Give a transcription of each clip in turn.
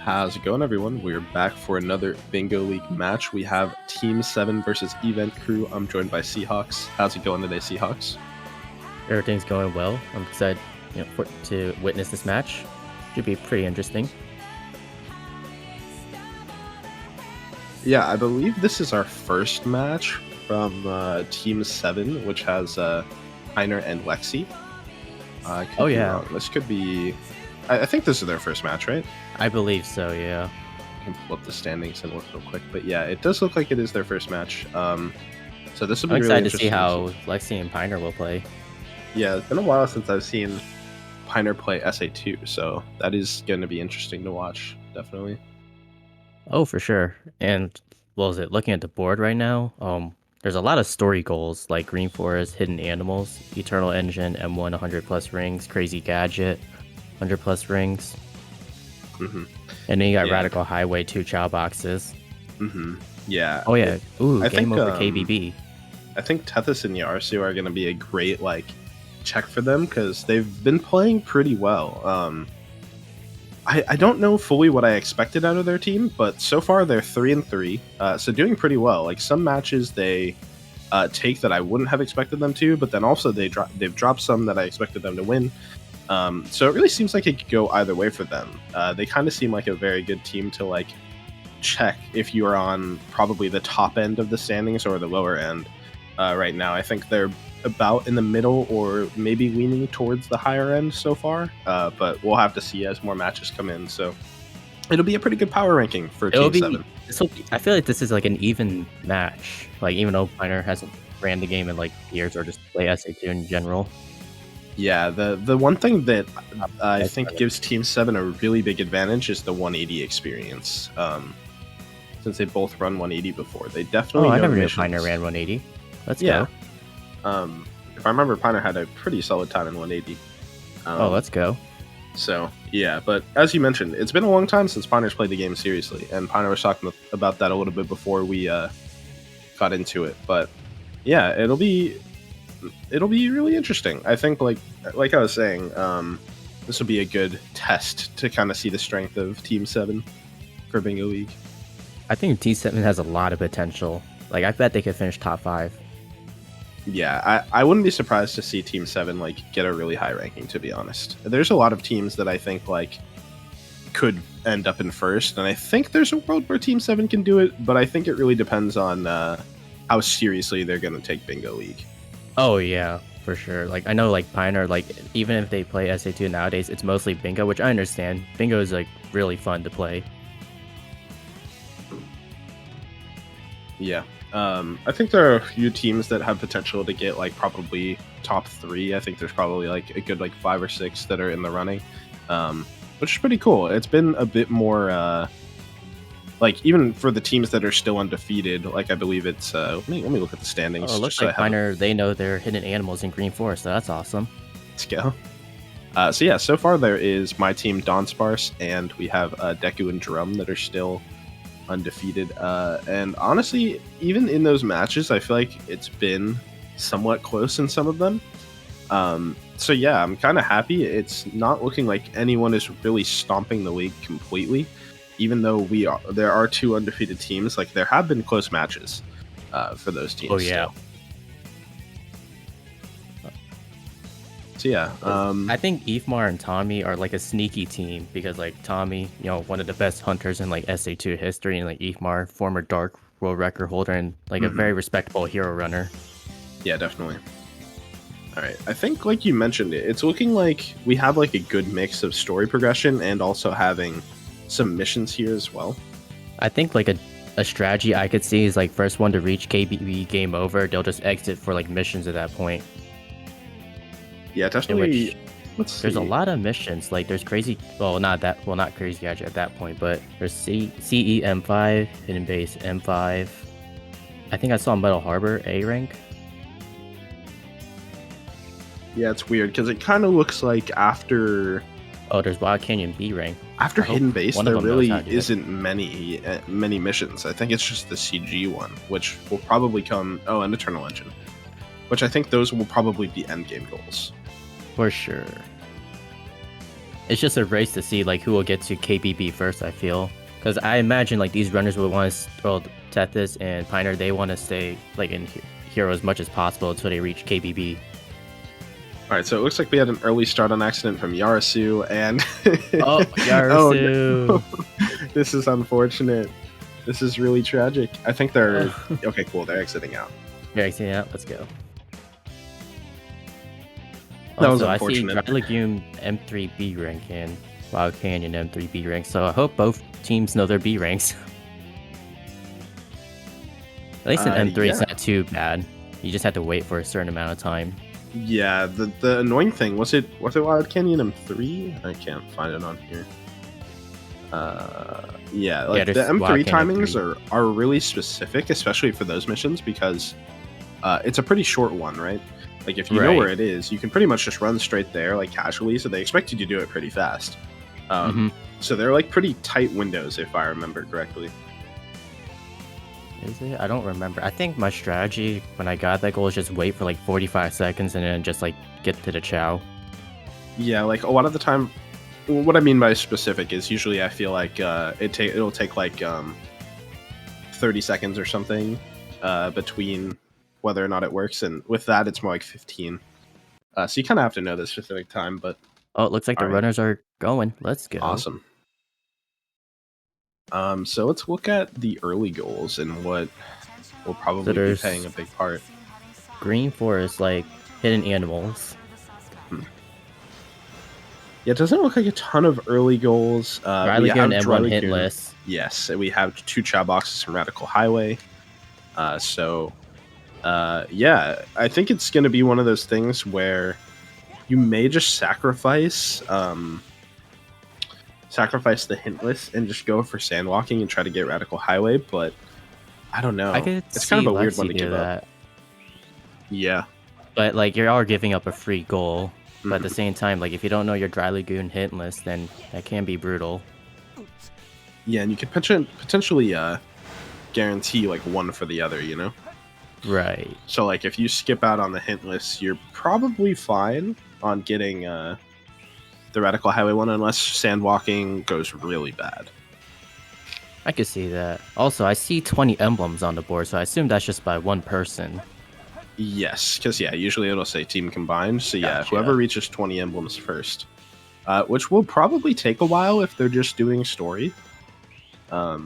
How's it going, everyone? We're back for another Bingo League match. We have Team 7 versus Event Crew. I'm joined by Seahawks. How's it going today, Seahawks? Everything's going well. I'm excited, to witness this match. Should be pretty interesting. Yeah, I believe this is our first match from Team 7, which has Heiner and Lexi. Oh yeah, wrong. This could be. I think this is their first match, right? I believe so. Yeah. I can pull up the standings and look real quick, but yeah, it does look like it is their first match. So this will be I'm really excited to see interesting. how Lexi and Piner will play. Yeah, it's been a while since I've seen Piner play SA2, so that is going to be interesting to watch, definitely. Oh, for sure. And what was it? Looking at the board right now, there's a lot of story goals like Green Forest, Hidden Animals, Eternal Engine, M1 100 plus rings, Crazy Gadget, 100 plus rings. Mm-hmm. And then you got Radical Highway, 2 chow boxes. Mm-hmm. Yeah. Oh yeah. Ooh, I game think, over KBB. I think Tethys and Yarsu are going to be a great check for them because they've been playing pretty well. I don't know fully what I expected out of their team, but so far they're 3-3, so doing pretty well. Like some matches they take that I wouldn't have expected them to, but then also they've dropped some that I expected them to win. So it really seems like it could go either way for them. They kind of seem like a very good team to check if you are on probably the top end of the standings or the lower end. Right now, I think they're about in the middle or maybe leaning towards the higher end so far. But we'll have to see as more matches come in. So it'll be a pretty good power ranking for Team 7. I feel like this is like an even match. Like even though Piner hasn't ran the game in years or just play SA2 in general. Yeah, the one thing that I think gives Team 7 a really big advantage is the 180 experience. Since they both run 180 before, they definitely. Oh, I never knew Piner ran 180. Let's go. If I remember, Piner had a pretty solid time in 180. Let's go. So yeah, but as you mentioned, it's been a long time since Piner's played the game seriously, and Piner was talking about that a little bit before we got into it. But yeah, it'll be really interesting. I think like I was saying, this will be a good test to kind of see the strength of Team 7 for Bingo League. I think Team 7 has a lot of potential. I bet they could finish top 5. Yeah, I wouldn't be surprised to see Team 7 get a really high ranking, to be honest. There's a lot of teams that I think could end up in first, and I think there's a world where Team 7 can do it, but I think it really depends on how seriously they're going to take Bingo League. Oh yeah, for sure. I know Piner, even if they play SA2 nowadays, it's mostly Bingo, which I understand. Bingo is really fun to play. Yeah. I think there are a few teams that have potential to get probably top 3. I think there's probably a good 5 or 6 that are in the running, which is pretty cool. It's been a bit more even for the teams that are still undefeated. I believe it's let me look at the standings. Oh, it looks like Piner, they know their hidden animals in Green Forest, so that's awesome. Let's go. So yeah, so far there is my team Don Sparse, and we have Deku and Drum that are still undefeated, and honestly, even in those matches, I feel like it's been somewhat close in some of them. So yeah, I'm kind of happy. It's not looking like anyone is really stomping the league completely, even though there are 2 undefeated teams. There have been close matches for those teams. Oh yeah. So yeah, I think Ifmar and Tommy are a sneaky team because Tommy, one of the best hunters in SA2 history, and Ifmar, former Dark World record holder and a very respectable hero runner. Yeah, definitely. All right, I think you mentioned it's looking like we have a good mix of story progression and also having some missions here as well. I think a strategy I could see is first one to reach KBB game over, they'll just exit for missions at that point. Yeah, definitely. There's a lot of missions. There's crazy. Not crazy gadget at that point, but there's CE M5, hidden base M5. I think I saw Metal Harbor A rank. Yeah, it's weird because it kind of looks like after. Oh, there's Wild Canyon B rank. After Hidden Base, there really isn't many missions. I think it's just the CG one, which will probably come. Oh, and Eternal Engine, which I think those will probably be endgame goals. For sure. It's just a race to see like who will get to KBB first. I feel because I imagine like these runners would want to, well, Tethys and Piner, they want to stay like in hero as much as possible until they reach KBB. All right, so it looks like we had an early start on accident from Yarasu, and Oh, oh Yarasu! no, this is unfortunate. This is really tragic. I think they're okay. Cool, they're exiting out. Yeah, yeah, let's go. That was Also, I see unfortunate. Dry Lagoon M3 B rank and Wild Canyon M3 B rank, so I hope both teams know their B ranks. At least in M3, it's Yeah. not too bad. You just have to wait for a certain amount of time. Yeah, the annoying thing was it Wild Canyon M3? I can't find it on here. Yeah, like the there's M3 Wild Canyon timings are really specific, especially for those missions because it's a pretty short one, right? Like if you know Right. where it is, you can pretty much just run straight there, like casually. So they expect you to do it pretty fast. So they're like pretty tight windows, if I remember correctly. Is it? I don't remember. I think my strategy when I got that goal is just wait for like 45 seconds and then just like get to the chow. Yeah, like a lot of the time, what I mean by specific is usually I feel like it'll take like 30 seconds or something between whether or not it works, and with that it's more like 15. So you kind of have to know the specific time, but Oh, it looks like the runners are going. Let's go. awesome. So let's look at the early goals and what will probably be playing a big part. Green Forest, like hidden animals. Yeah, it doesn't look like a ton of early goals. Dry Lagoon and one hitless. Yes, we have 2 chow boxes from Radical Highway. Yeah, I think it's going to be one of those things where you may just sacrifice the hintless and just go for sandwalking and try to get Radical Highway, but I don't know. It's kind of a weird one to give up. Yeah. But like you are giving up a free goal. But at the same time, like if you don't know your Dry Lagoon hitless, then that can be brutal. Yeah, and you could potentially guarantee like one for the other, you know? Right. So like if you skip out on the hintless, you're probably fine on getting the Radical Highway one unless sandwalking goes really bad. I could see that. Also, I see 20 emblems on the board, so I assume that's just by one person. Yes, because yeah, usually it'll say team combined. So yeah, Gotcha. whoever reaches 20 emblems first, which will probably take a while if they're just doing story. Oh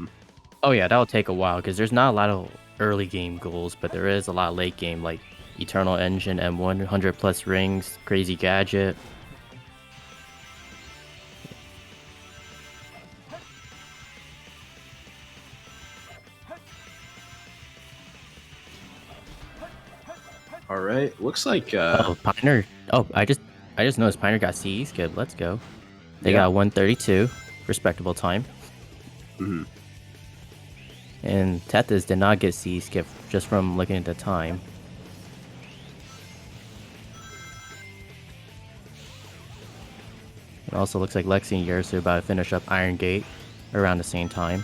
yeah, that'll take a while because there's not a lot of early game goals, but there is a lot of late game like Eternal Engine and 100 plus rings, Crazy Gadget. All right, looks like Oh, Piner. Oh, I just noticed Piner got CE skip. Let's go. They got 132, respectable time. And Tethys did not get CE skip just from looking at the time. It also looks like Lexi and Yursu about to finish up Iron Gate around the same time.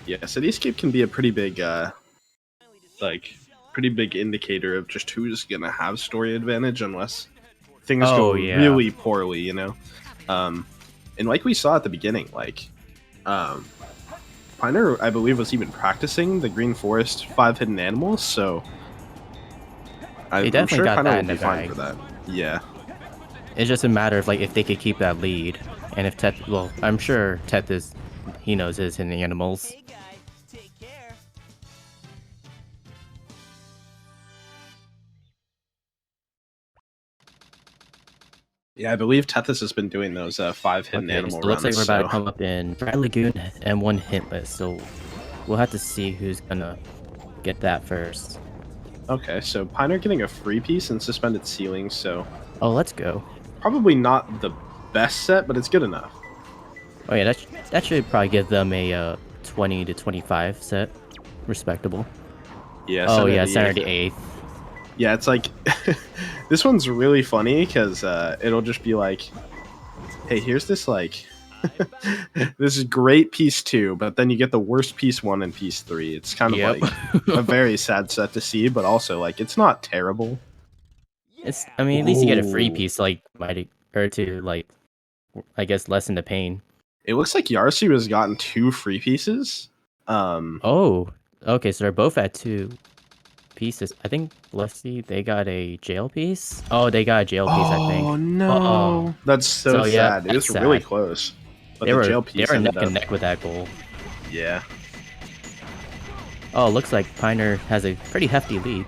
Yeah, Cityscape can be a pretty big indicator of just who's gonna have story advantage unless things go really poorly, you know. And like we saw at the beginning, like Piner, I believe, was even practicing the Green Forest 5 hidden animals, so I'm sure Piner will be fine for that. Yeah. It's just a matter of like if they could keep that lead, and if well, I'm sure Tethys, he knows his hidden animals. Yeah, I believe Tethys has been doing those 5 hidden animal runs. Looks like we're about to come up in Dry Lagoon and one hitless, so we'll have to see who's gonna get that first. Okay, so Piner getting a free piece and suspended ceiling, so oh, let's go. Probably not the best set, but it's good enough. Oh yeah, that should probably give them a 20 to 25 set, respectable. Yeah. Oh yeah, center to 8th. Yeah, it's like this one's really funny because it'll just be like, hey, here's this like this is great piece 2, but then you get the worst piece 1 and piece 3. It's kind of like a very sad set to see, but also like it's not terrible. I mean, at least you get a free piece, like or to like, I guess, lessen the pain. It looks like Yarsu has gotten 2 free pieces. Oh, okay, so they're both at 2 pieces. I think Lexi, they got a jail piece. Oh, they got a jail piece, I think. Oh Oh, no, that's so so yeah, sad. It that's was really sad. close, but They the were jail they piece were ended neck up. and neck with that goal. Yeah, Oh, looks like Piner has a pretty hefty lead.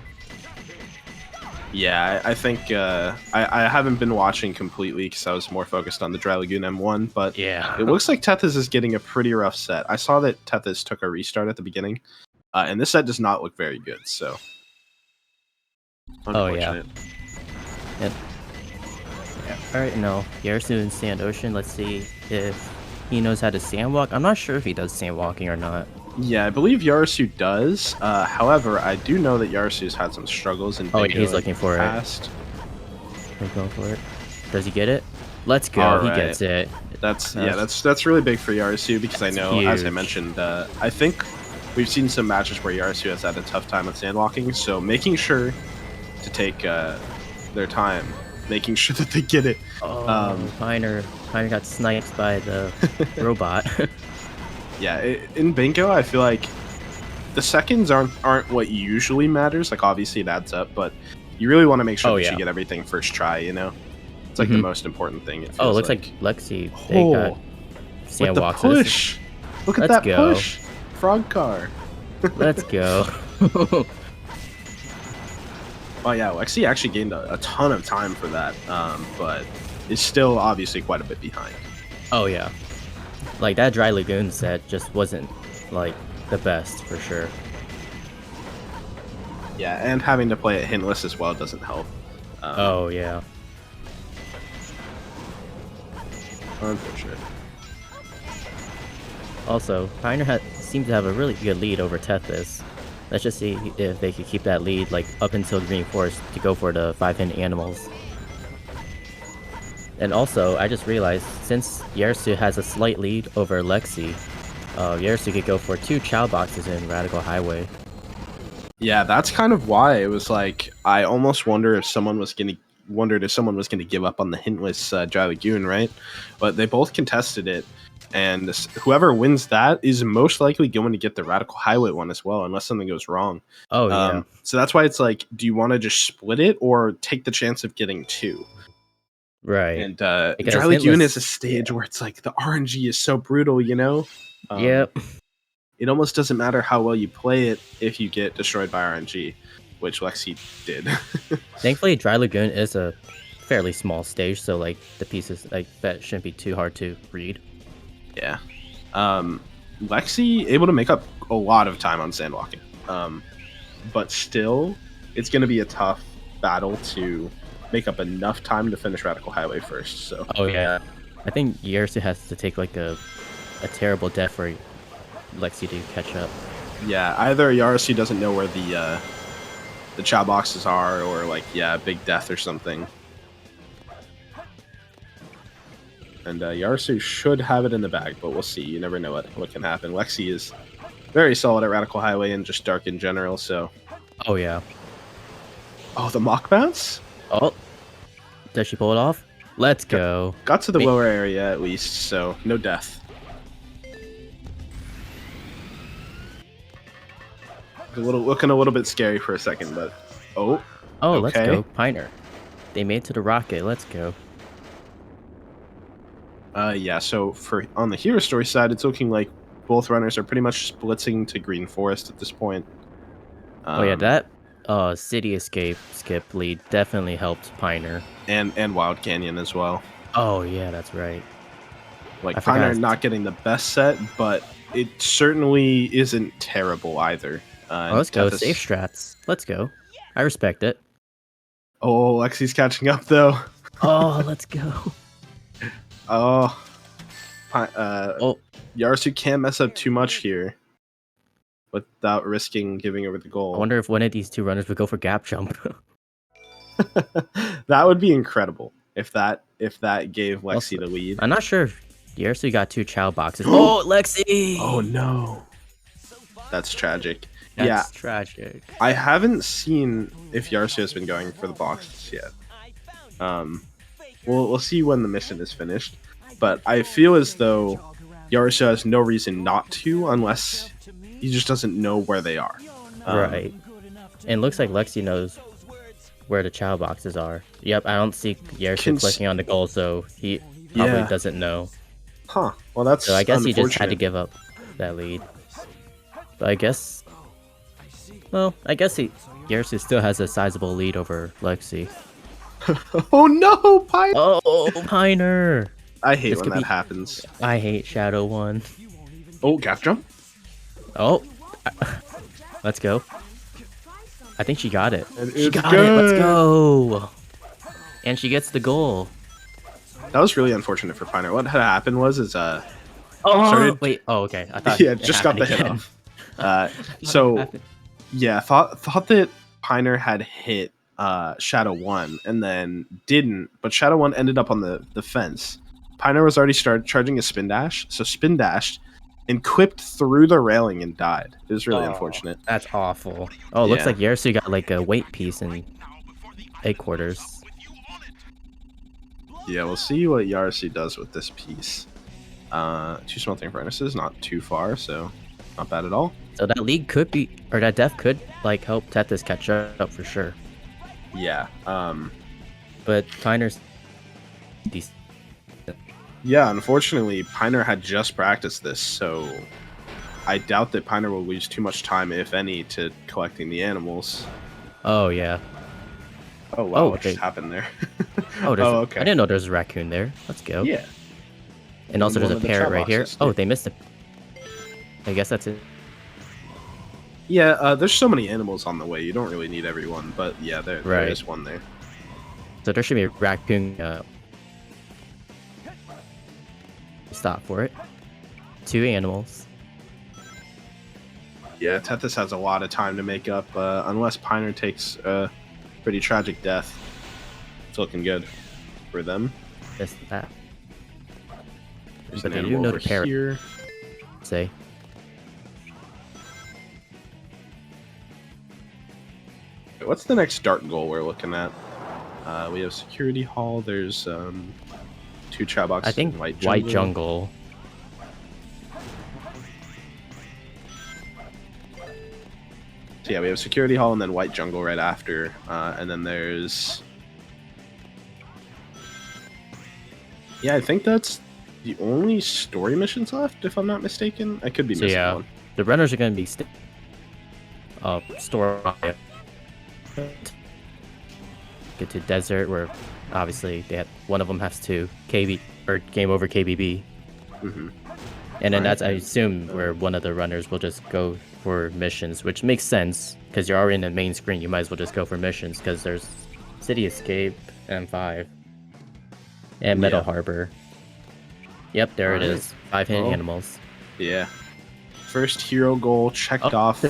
yeah. I think I haven't been watching completely because I was more focused on the Dry Lagoon M1, but it Yeah. looks like Tethys is getting a pretty rough set. I saw that Tethys took a restart at the beginning, and this set does not look very good. So Oh yeah. unfortunate. And, yeah. All right, no, Yarsu and Sand Ocean. Let's see if he knows how to sandwalk. I'm not sure if he does sandwalking or not. Yeah, I believe Yarsu does. However, I do know that Yarsu's had some struggles in Oh yeah, bingo he's in looking the for it. past. He's going for it. Does he get it? Let's go. All He right. gets it. That's really big for Yarsu because I That's know, as I huge. mentioned, I think we've seen some matches where Yarsu has had a tough time with sandwalking. So making sure to take their time, making sure that they get it. Oh, Piner got sniped by the robot. Yeah, in bingo, I feel like the seconds aren't what usually matters. Like obviously it adds up, but you really want to make sure Oh, that yeah. you get everything first try. You know, it's like the most important thing. It feels Oh, it looks like Lexi, they got with the sandwalked. So this is- push. Look at Let's that go. push, frog car. Let's go. Oh yeah, Lexi actually gained a ton of time for that, but is still obviously quite a bit behind. Oh yeah, like that Dry Lagoon set just wasn't like the best for sure. Yeah, and having to play it hintless as well doesn't help. Oh yeah. Unfortunate. Also, Pioneer seems to have a really good lead over Tethys. Let's just see if they could keep that lead like up until Green Forest to go for the 5-hit animals. And also, I just realized since Yersu has a slight lead over Lexi, Yersu could go for 2 Chow boxes in Radical Highway. Yeah, that's kind of why it was like I almost wondered if someone was gonna give up on the hintless Dry Lagoon, right? But they both contested it, and whoever wins that is most likely going to get the Radical Highway one as well, unless something goes wrong. Oh yeah. So that's why it's like, do you want to just split it or take the chance of getting 2? Right. And Because Dry Lagoon is a Hintless- stage where it's like the RNG is so brutal, you know? Yep. It almost doesn't matter how well you play it if you get destroyed by RNG, which Lexi did. Thankfully, Dry Lagoon is a fairly small stage, so like the pieces like that shouldn't be too hard to read. Yeah. Lexi able to make up a lot of time on sandwalking. But still, it's going to be a tough battle to make up enough time to finish Radical Highway first. So. Oh yeah. I think Yersu has to take like a terrible death for Lexi to catch up. Yeah, either Yarsu doesn't know where the chow boxes are, or like big death or something. And Yarsu should have it in the bag, but we'll see. You never know what can happen. Lexi is very solid at Radical Highway and just Dark in general, so... Oh, yeah. Oh, the mock bounce? Oh. Does she pull it off? Let's go. Got to the lower area at least, so no death. Looking a little bit scary for a second, but... Oh, okay. Let's go, Piner. They made it to the rocket. Let's go. Yeah, so on the hero story side, it's looking like both runners are pretty much splitting to Green Forest at this point. Oh yeah, that City Escape skip lead definitely helped Piner. And Wild Canyon as well. Oh yeah, that's right. Like Piner not getting the best set, but it certainly isn't terrible either. Let's go, safe strats. Let's go. I respect it. Oh, Lexi's catching up though. Oh, let's go. Oh, Yarsu can't mess up too much here without risking giving over the goal. I wonder if one of these two runners would go for gap jump. That would be incredible if that gave Lexi the lead. I'm not sure if Yarsu got 2 Chow boxes. Oh, Lexi! Oh no, that's tragic. That's tragic. I haven't seen if Yarsu has been going for the boxes yet. we'll see when the mission is finished. But I feel as though Yaruso has no reason not to, unless he just doesn't know where they are. Right. And it looks like Lexi knows where the chow boxes are. Yep, I don't see Yarusu clicking on the goal, so he probably doesn't know. Huh. Well, that's So I guess he just had to unfortunate. give up that lead. But I guess... Well, I guess Yarusu still has a sizable lead over Lexi. Oh no, Pine! Oh, Piner! I hate This when could that be... happens. I hate Shadow 1. Oh, gap jump? Oh! Let's go. I think she got it. She got good. it! Let's go! And she gets the goal. That was really unfortunate for Piner. What had happened was, Oh! started... Wait, oh, okay. I thought yeah, just got the hit off. So, yeah, thought that Piner had hit Shadow 1 and then didn't, but Shadow 1 ended up on the fence. Piner was already started charging a spin dash, so spin dashed and quipped through the railing and died. It was really unfortunate. That's awful. Oh, looks like Yarusu got like a weight piece in headquarters. Yeah, we'll see what Yarusu does with this piece. 2 smelting furnaces, not too far, so not bad at all. So that league could be, or that death could like help Tethys catch up for sure. Yeah. But Piner's decent. Yeah, unfortunately, Piner had just practiced this, so I doubt that Piner will lose too much time, if any, to collecting the animals. Oh, yeah. Oh, wow, what just happened there? Oh, okay. I didn't know there's a raccoon there. Let's go. Yeah. And also there's a parrot right here. Oh, they missed it. I guess that's it. Yeah, there's so many animals on the way, you don't really need everyone, but yeah, there is one there. So there should be a raccoon stop for it. 2 animals. Yeah, Tethys has a lot of time to make up, unless Piner takes a pretty tragic death. It's looking good for them. Just that. There's But an they do animal know over the parrot. here. Say. What's the next dark goal we're looking at? We have security hall. There's 2 chow boxes. I think white jungle. So yeah, we have security hall and then white jungle right after, and then there's... Yeah, I think that's the only story missions left, if I'm not mistaken. I could be missing one. The runners are going to be store get to desert, where obviously one of them has to KB or game over KBB. And then that's, I assume, where one of the runners will just go for missions, which makes sense because you're already in the main screen. You might as well just go for missions because there's City Escape, M5, and Metal Harbor. Yep, there it is. 5 hidden animals. Yeah. First hero goal checked off.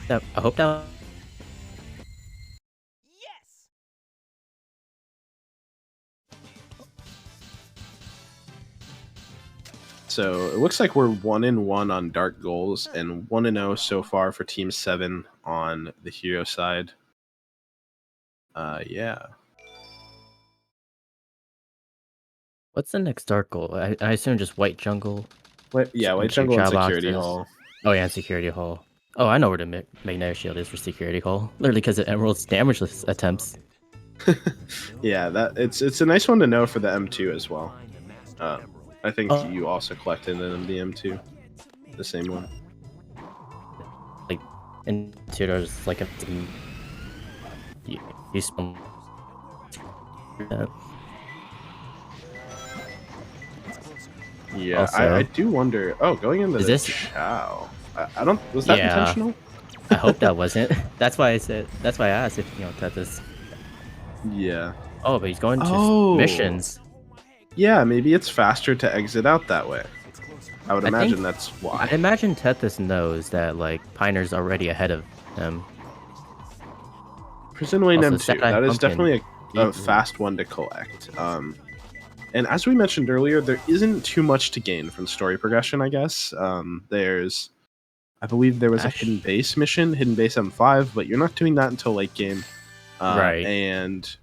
I hope that. So it looks like we're 1-1 on dark goals and 1-0 so far for Team 7 on the hero side. Yeah. What's the next dark goal? I assume just white jungle. White jungle and security hall. Oh yeah, and security hall. Oh, I know where the magnetic shield is for security hall. Literally because of Emerald's damageless attempts. Yeah, it's a nice one to know for the M2 as well. I think you also collected in the M2, the same one. Like, and there's like a you spawn. Yeah, also, I do wonder. Oh, going into the chow. I don't. Was that intentional? I hope that wasn't. That's why I said. That's why I asked if Tethys. Yeah. Oh, but he's going to missions. Yeah, maybe it's faster to exit out that way. I would imagine that's why. I imagine Tethys knows that like Piner's already ahead of him. Presumably an M2. That is definitely a fast one to collect. And as we mentioned earlier, there isn't too much to gain from story progression, I guess. There's I believe there was a hidden Ash. base mission, hidden base M5, but you're not doing that until late game. Right. And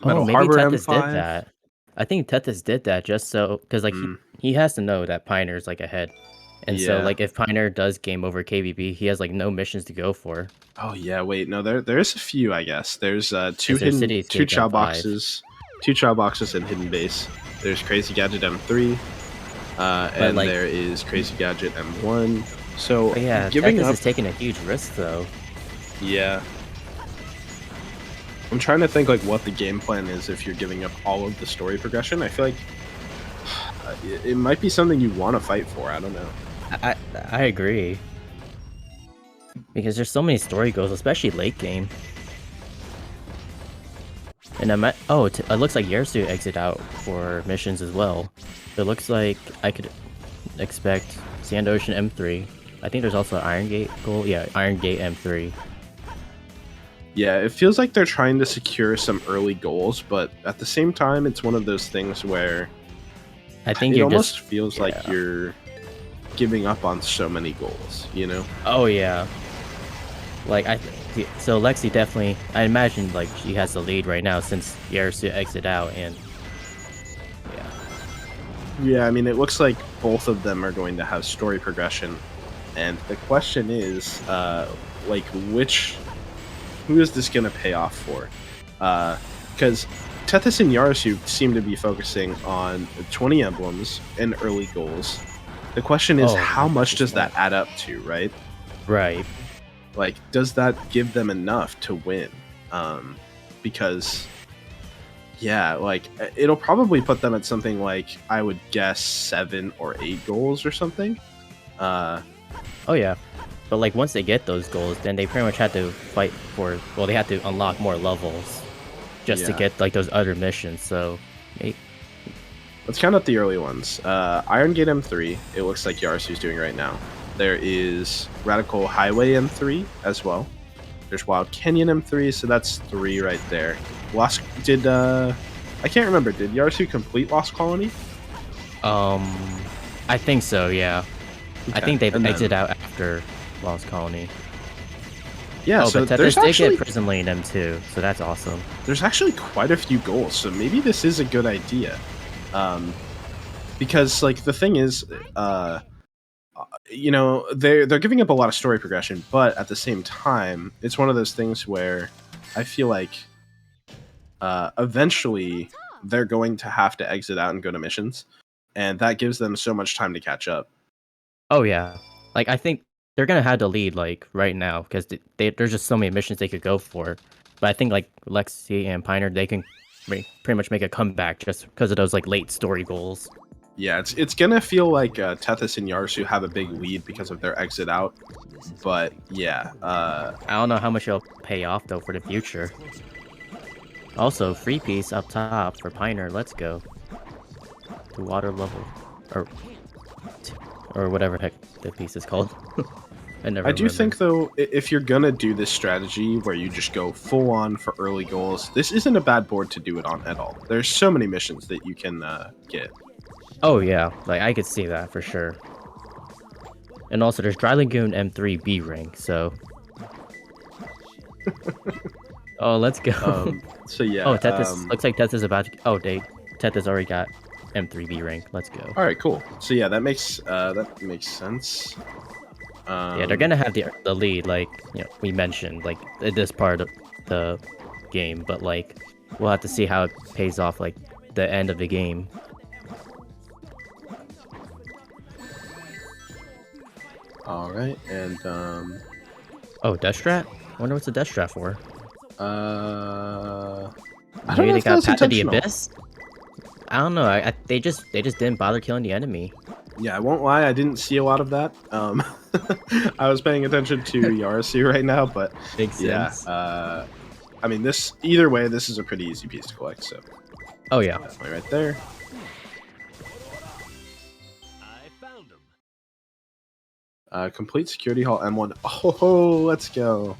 Oh, Metal maybe Harbor Tethys did M5. that. I think Tethys did that just so because like Mm, he has to know that Piner's like ahead, and so yeah. like if Piner does game over KBB, he has like no missions to go for. Oh yeah. Wait, no. There's a few. I guess there's Is there City two Stage chow M5? boxes, in hidden base. There's Crazy Gadget M3, But and like, there is Crazy Gadget M1. So but yeah, giving Tethys up. is taking a huge risk though. Yeah. I'm trying to think like what the game plan is if you're giving up all of the story progression. I feel like it might be something you want to fight for. I don't know. I agree because there's so many story goals, especially late game. And it looks like Yersu exit out for missions as well. It looks like I could expect Sand Ocean M3. I think there's also Iron Gate goal. Yeah, Iron Gate M3. Yeah, it feels like they're trying to secure some early goals, but at the same time, it's one of those things where I think it you're just almost feels like yeah. you're giving up on so many goals, you know? Oh yeah. Like so Lexi definitely. I imagine like she has the lead right now since Yersu exit out and yeah. Yeah, I mean, it looks like both of them are going to have story progression, and the question is, like, who is this going to pay off for? Because Tethys and Yarasu seem to be focusing on 20 emblems and early goals. The question is, Oh, how much that's does smart. that add up to, right? Right. Like, does that give them enough to win? Because, yeah, like, it'll probably put them at something like, I would guess, 7 or 8 goals or something. Oh yeah. But like once they get those goals, then they pretty much had to fight for. Well, they had to unlock more levels just to Yeah. get like those other missions. So, Let's count up the early ones. Iron Gate M3, it looks like Yarsu's doing right now. There is Radical Highway M3 as well. There's Wild Canyon M3, so that's 3 right there. I can't remember, did Yarsu complete Lost Colony? um, I think so. Yeah, I Okay. think they've And exited then, out after Lost Colony. yeah, Oh, so but Tethys did get Prison Lane M2, so that's awesome. there's actually quite a few goals, so maybe this is a good idea. Um, because, like, the thing is, they're giving up a lot of story progression, but at the same time, it's one of those things where I feel like eventually they're going to have to exit out and go to missions, and that gives them so much time to catch up. Oh yeah, like I think they're gonna have the lead like right now because there's just so many missions they could go for. But I think like Lexi and Piner they can pretty much make a comeback just because of those like late story goals. Yeah, it's gonna feel like Tethys and Yarsu have a big lead because of their exit out, but yeah, I don't know how much it'll pay off though for the future. Also, free piece up top for Piner. Let's go to water level or or whatever heck the piece is called. I never I do remember. think though if you're gonna do this strategy where you just go full on for early goals, this isn't a bad board to do it on at all. There's so many missions that you can get. Oh yeah, like I could see that for sure. And also, there's Dry Lagoon M3 B ring. So, oh, let's go. So yeah, Oh, Tethys looks like Tethys about to. Oh, Tethys already got M3 B rank. Let's go. all right, cool. So yeah, that makes sense. Yeah, they're gonna have the lead, like we mentioned, like at this part of the game, but like we'll have to see how it pays off, like the end of the game. All right, and Oh, Death Strat? I wonder what's the Death Strat for. I don't Maybe know they if that got was Path of the intentional. Abyss. I don't know. They just didn't bother killing the enemy. Yeah, I won't lie, I didn't see a lot of that. I was paying attention to Yarasu right now, but Makes yeah, sense. I mean, either way, this is a pretty easy piece to collect. So Oh yeah. definitely right there. Complete security hall M1. Oh, let's go.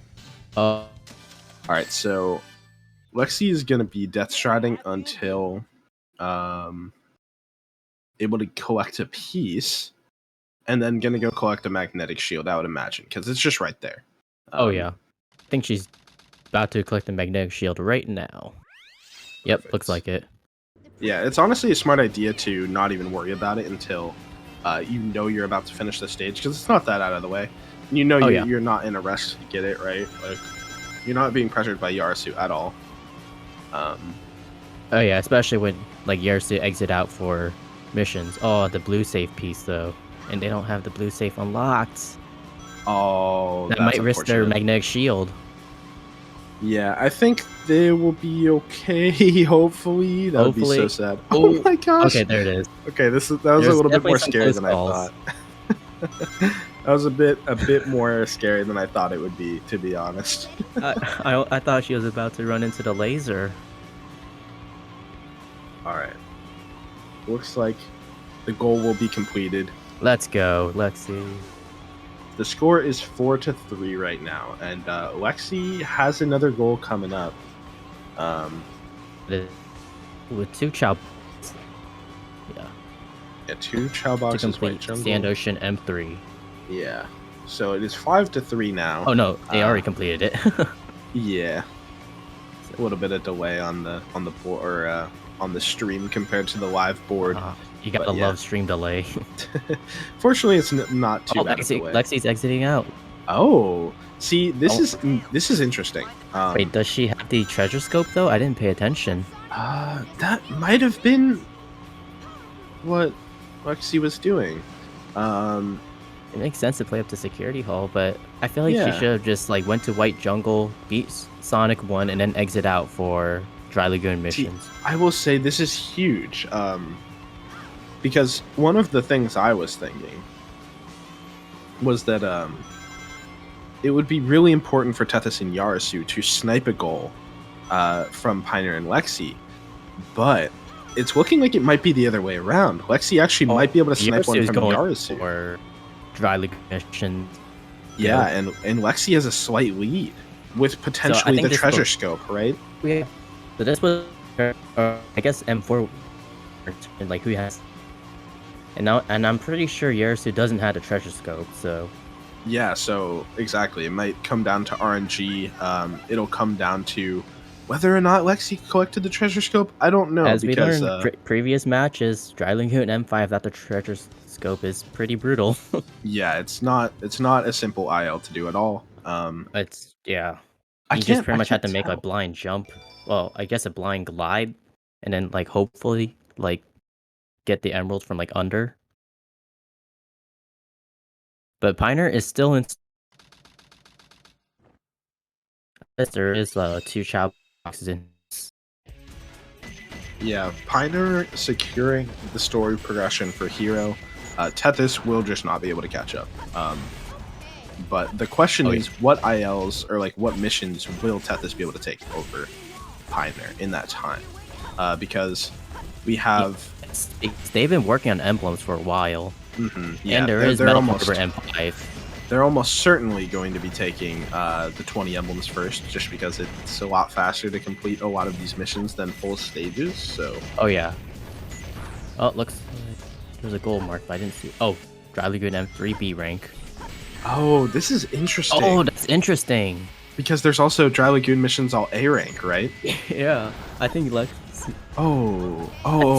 Uh, All right, so Lexi is gonna be death striding until um, able to collect a piece, and then gonna go collect a magnetic shield, I would imagine, because it's just right there. Oh yeah, I think she's about to collect the magnetic shield right now. Yep, Perfect. looks like it. Yeah, it's honestly a smart idea to not even worry about it until you know you're about to finish the stage, because it's not that out of the way. You know you're not in a rush to get it, right? Like, you're not being pressured by Yarasu at all. Oh yeah, especially when like Yarasu exit out for missions. Oh, the blue safe piece though, and they don't have the blue safe unlocked. Oh, That that's might risk their unfortunate. magnetic shield. Yeah, I think they will be okay. Hopefully, that would be so sad. Oh my gosh! Okay, there it is. Okay, that was a There's little bit definitely more some scary close than I calls. thought. That was a bit more scary than I thought it would be, to be honest. I thought she was about to run into the laser. All right, looks like the goal will be completed. Let's go. Let's see. The score is 4-3 right now, and Lexi has another goal coming up. With 2 Chow. Yeah, 2 Chow To boxes. complete Sand Ocean M3. Yeah, so it is 5-3 now. Oh no, they already completed it. Yeah, a little bit of delay on the board, or on the stream compared to the live board. You gotta love stream delay. Fortunately, it's not too bad. Lexi's exiting out. Oh, see, this is interesting. Wait, does she have the treasure scope though? I didn't pay attention. That might have been what Lexi was doing. It makes sense to play up to security hall, but I feel like she should have just like went to White Jungle, beat Sonic 1, and then exit out for Dry Lagoon missions. See, I will say this is huge, because one of the things I was thinking was that it would be really important for Tethys and Yarasu to snipe a goal from Pioneer and Lexi, but it's looking like it might be the other way around. Lexi actually might be able to snipe one from Yarasu. Or Dry Lagoon mission. Yeah, and Lexi has a slight lead with potentially the treasure scope, right? Yeah. So this was, I guess, M4, like who has, and I'm pretty sure Yarasu doesn't have a treasure scope, so. Yeah, so exactly, it might come down to RNG. It'll come down to whether or not Lexi collected the treasure scope. I don't know. As we learned previous matches, Dry Lagoon M5 without the treasure scope is pretty brutal. Yeah, it's not a simple IL to do at all. It's you just pretty much have to make a blind jump. Well, I guess a blind glide, and then like hopefully like get the emerald from like under. But Pioneer is still in. There is 2 Chow boxes in. Yeah, Pioneer securing the story progression for Hero. Tethys will just not be able to catch up. But the question is, what ILs or like what missions will Tethys be able to take over Pioneer in that time? Because we have they've been working on emblems for a while. Yeah, and there is Metal Harbor M5. They're almost certainly going to be taking the 20 emblems first, just because it's a lot faster to complete a lot of these missions than full stages. So. Oh yeah. Oh, looks like there's a gold mark, but I didn't see. Oh, Dry Lagoon M3 B rank. Oh, this is interesting. Oh, that's interesting. Because there's also Dry Lagoon missions all A rank, right? Yeah, I think Lexi. Oh.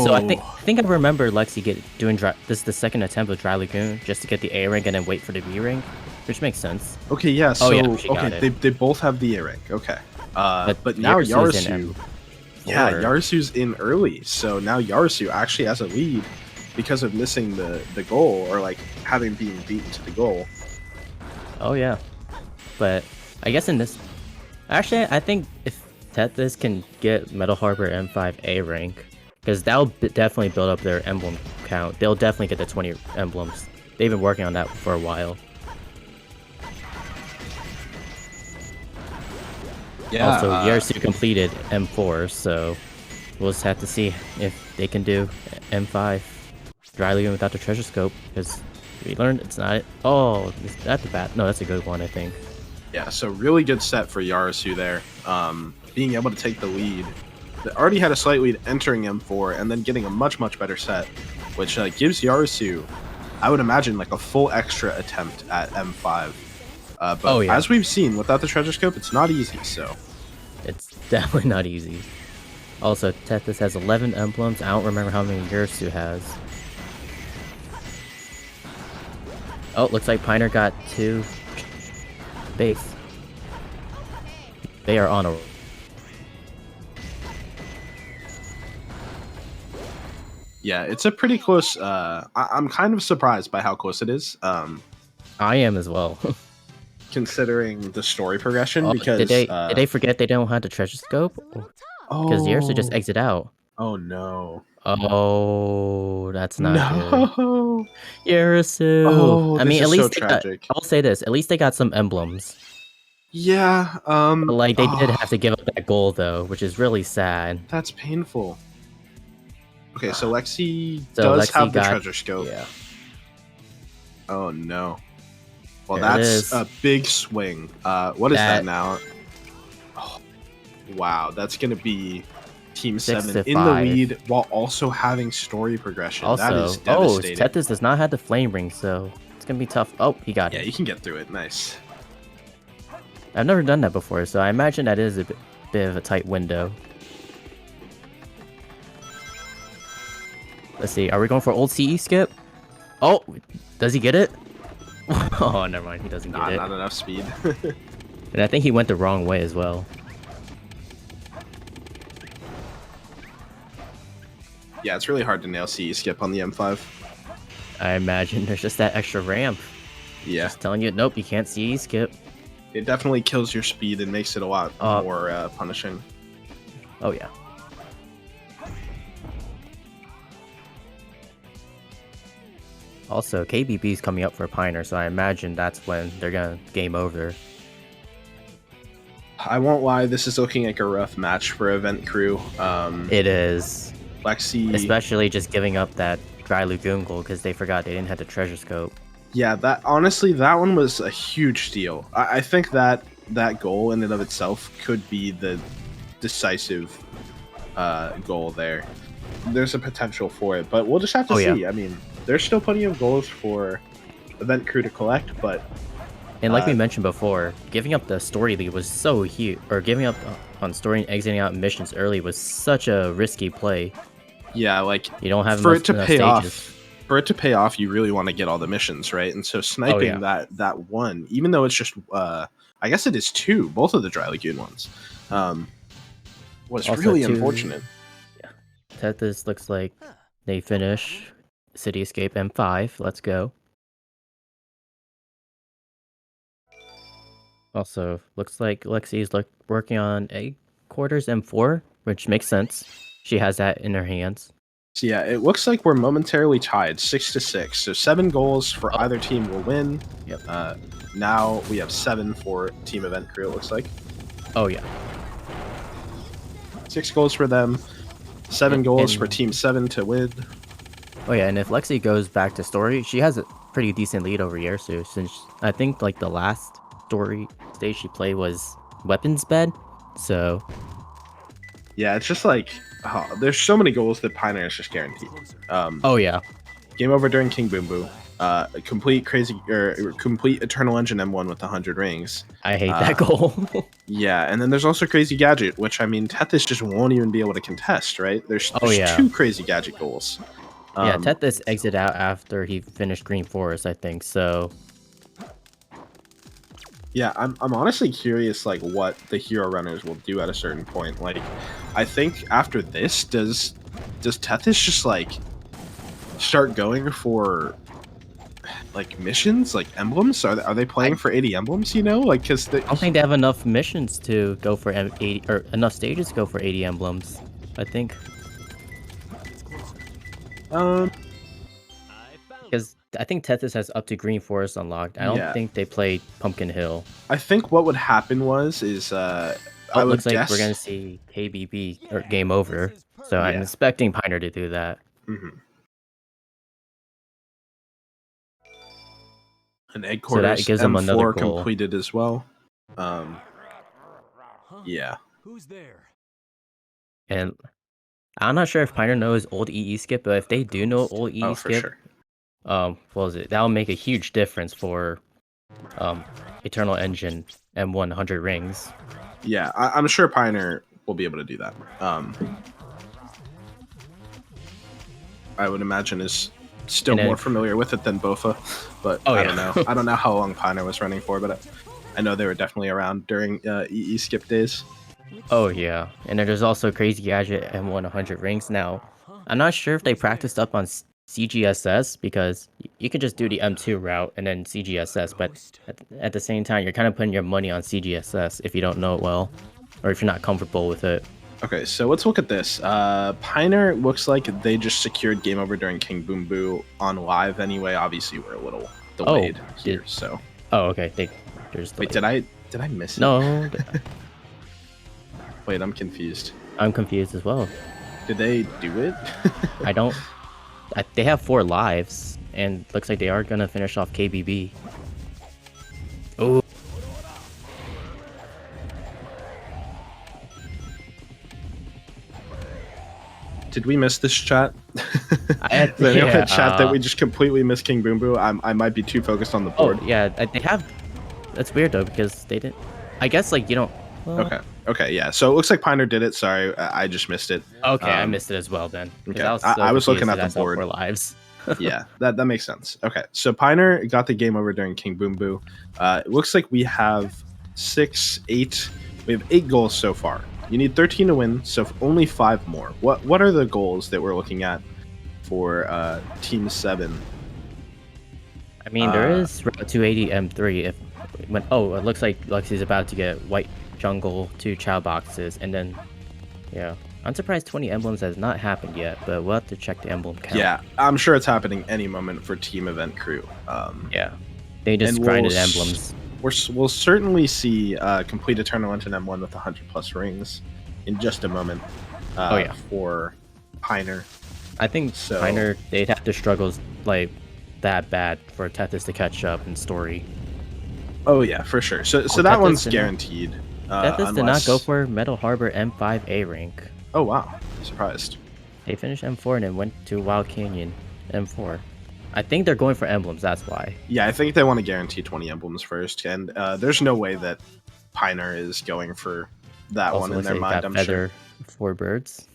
So I think I remember Lexi doing this is the second attempt with Dry Lagoon just to get the A rank and then wait for the B rank, which makes sense. Okay, yeah. So they both have the A rank. Okay. But now Yarasu. Yeah, Yarasu's in early, so now Yarasu actually has a lead because of missing the goal, or like having been beaten to the goal. Oh yeah, but I guess in this, actually I think if Tethys can get Metal Harbor M5 A rank, because that'll definitely build up their emblem count. They'll definitely get the 20 emblems. They've been working on that for a while. Yeah. Also, Yarasu completed M4, so we'll just have to see if they can do M5 Dry Lagoon without the treasure scope, because we learned it's not. Oh, that's the bad. No, that's a good one, I think. Yeah, so really good set for Yarasu there. Being able to take the lead. They already had a slight lead entering M4, and then getting a much better set, which gives Yarasu I would imagine like a full extra attempt at M5. But Oh yeah, as we've seen, without the treasure scope, it's not easy. So it's definitely not easy. Also, Tethys has 11 emblems. I don't remember how many Yursu has. Oh, looks like Piner got 2 base. They are on a... yeah, it's a pretty close. I'm kind of surprised by how close it is. I am as well. Considering the story progression, Oh, because did they forget they don't have the treasure scope? Because Yursu just oh exit out. oh no Oh, that's not good. no Yurisu. oh I this mean, at is so least they got. tragic. I'll say this. At least they got some emblems. Yeah, But, like, they did have oh, to give up that goal though, which is really sad. that's painful. Okay, so Lexi So does Lexi have the got. treasure scope. Yeah, Oh no. Well, there it that's is. a big swing. What is that That now? Oh, wow, that's gonna be Team 6 7 to in the 5. lead while also having story progression. That is Also, oh, devastating. Tethys does not have the flame ring, so it's gonna be tough. Oh, he got Yeah, it. you can get through it. Nice. I've never done that before, so I imagine that is a bit of a tight window. Let's see. Are we going for old CE skip? Oh, does he get it? Oh, never mind. He doesn't get Not, it. not enough speed. And I think he went the wrong way as well. Yeah, it's really hard to nail CE skip on the M5. I imagine there's just that extra ramp. Yeah, Just telling you, nope, you can't CE skip. it definitely kills your speed and makes it a lot more punishing. Oh, yeah. Also, KBB is coming up for Piner, so I imagine that's when they're gonna game over. I won't lie, this is looking like a rough match for Event Crew. It is. Lexi, Especially just giving up that Dry Lagoon goal because they forgot they didn't have the treasure scope. yeah, that honestly, that one was a huge steal. I think that that goal in and of itself could be the decisive goal there. There's a potential for it, but we'll just have to see. Yeah. I mean, there's still plenty of goals for Event Crew to collect, but And like we mentioned before, giving up the story lead was so huge, or giving up on story and exiting out missions early was such a risky play. yeah, like You don't have for enough, it to enough pay stages. off, for it to pay off, you really want to get all the missions, right? And so sniping that one, even though it's just I guess it is 2, both of the Dry Lagoon ones, was Also really 2, unfortunate. Yeah. Tethys looks like they finish City Escape M5. Let's go. Also, looks like Lexi's working on egg quarters M4, which makes sense. She has that in her hands. So yeah, it looks like we're momentarily tied, 6-6. So 7 goals for either team will win. Yep. Now we have 7 for Team Event Crew. It looks like Oh yeah. 6 goals for them, 7 goals for Team 7 to win. Oh yeah, and if Lexi goes back to story, she has a pretty decent lead over Yersu, since I think like the last story stage she played was weapons bed. So Yeah, it's just like there's so many goals that Pioneer is just guaranteed. oh yeah. Game over during King Boom Boo. Complete crazy or complete Eternal Engine M1 with 100 rings. I hate that goal. Yeah, and then there's also Crazy Gadget, which I mean Tethys just won't even be able to contest, right? There's yeah. 2 Crazy Gadget goals. Yeah, Tethys exit out after he finished Green Forest, I think. So yeah, I'm honestly curious like what the hero runners will do at a certain point. Like I think after this does Tethys just like start going for like missions, like emblems? Are they playing for 80 emblems, you know? Like cuz I don't think they have enough missions to go for 80 or enough stages to go for 80 emblems. I think because I think Tethys has up to Green Forest unlocked. I don't think they played Pumpkin Hill. I think what would happen is I would looks like guess we're gonna see KBB or game over. So I'm expecting Piner to do that. An egg So that quarters gives them another M4 goal. completed as well. Yeah. Who's there? And I'm not sure if Piner knows old EE skip, but if they do know old EE skip, sure. What was it? That'll make a huge difference for um Eternal Engine M100 rings. Yeah, I'm sure Pioneer will be able to do that. I would imagine is still And then more familiar with it than Bofa, but oh I yeah. don't know. I don't know how long Pioneer was running for, but I know they were definitely around during EE skip days. Oh yeah. And then there's also Crazy Gadget M100 rings. Now, I'm not sure if they practiced up on CGSS because you can just do the M2 route and then CGSS, but at the same time, you're kind of putting your money on CGSS if you don't know it well, or if you're not comfortable with it. Okay, so let's look at this. Pioneer looks like they just secured game over during King Boom Boo on live anyway. Obviously, we're a little Oh, delayed here, so. oh okay. There's Wait, delayed. did I miss it? No, Wait, I'm confused. I'm confused as well. Did they do it? I don't. They have 4 lives, and looks like they are gonna finish off KBB. Oh, Did we miss this chat? I, Is anyone yeah. in chat that we just completely missed King Boom Boo? I might be too focused on the Oh board. yeah, they have. That's weird though because they didn't. I guess like you don't. Well, Okay, yeah. So it looks like Pioneer did it. Sorry, I just missed it. okay, I missed it as well then. Okay, I was, so I was looking at confused the that I saw board. 4 lives. Yeah, that makes sense. Okay, so Pioneer got the game over during King Boom Boo. It looks like we have 6, 8. We have 8 goals so far. You need 13 to win, so only 5 more. What are the goals that we're looking at for Team 7? I mean, there is Route 280 M3. If when it looks like Lexi's about to get White Jungle 2 Chow boxes, and then yeah, I'm surprised 20 emblems has not happened yet, but we'll have to check the emblem count. Yeah, I'm sure it's happening any moment for Team Event Crew. Yeah, they just and grinded emblems. We'll certainly see complete Eternal Engine M1 with 100+ rings in just a moment. For Pioneer. I think Pioneer, they'd have to struggle like that bad for Tethys to catch up in story. Oh yeah, for sure. So that one's guaranteed. Tethys did not go for Metal Harbor M5A rank. Oh wow, surprised. They finished M4 and then went to Wild Canyon M4. I think they're going for emblems, that's why. Yeah, I think they want to guarantee 20 emblems first, and there's no way that Pioneer is going for that also one in their mind, I'm sure. 4 birds.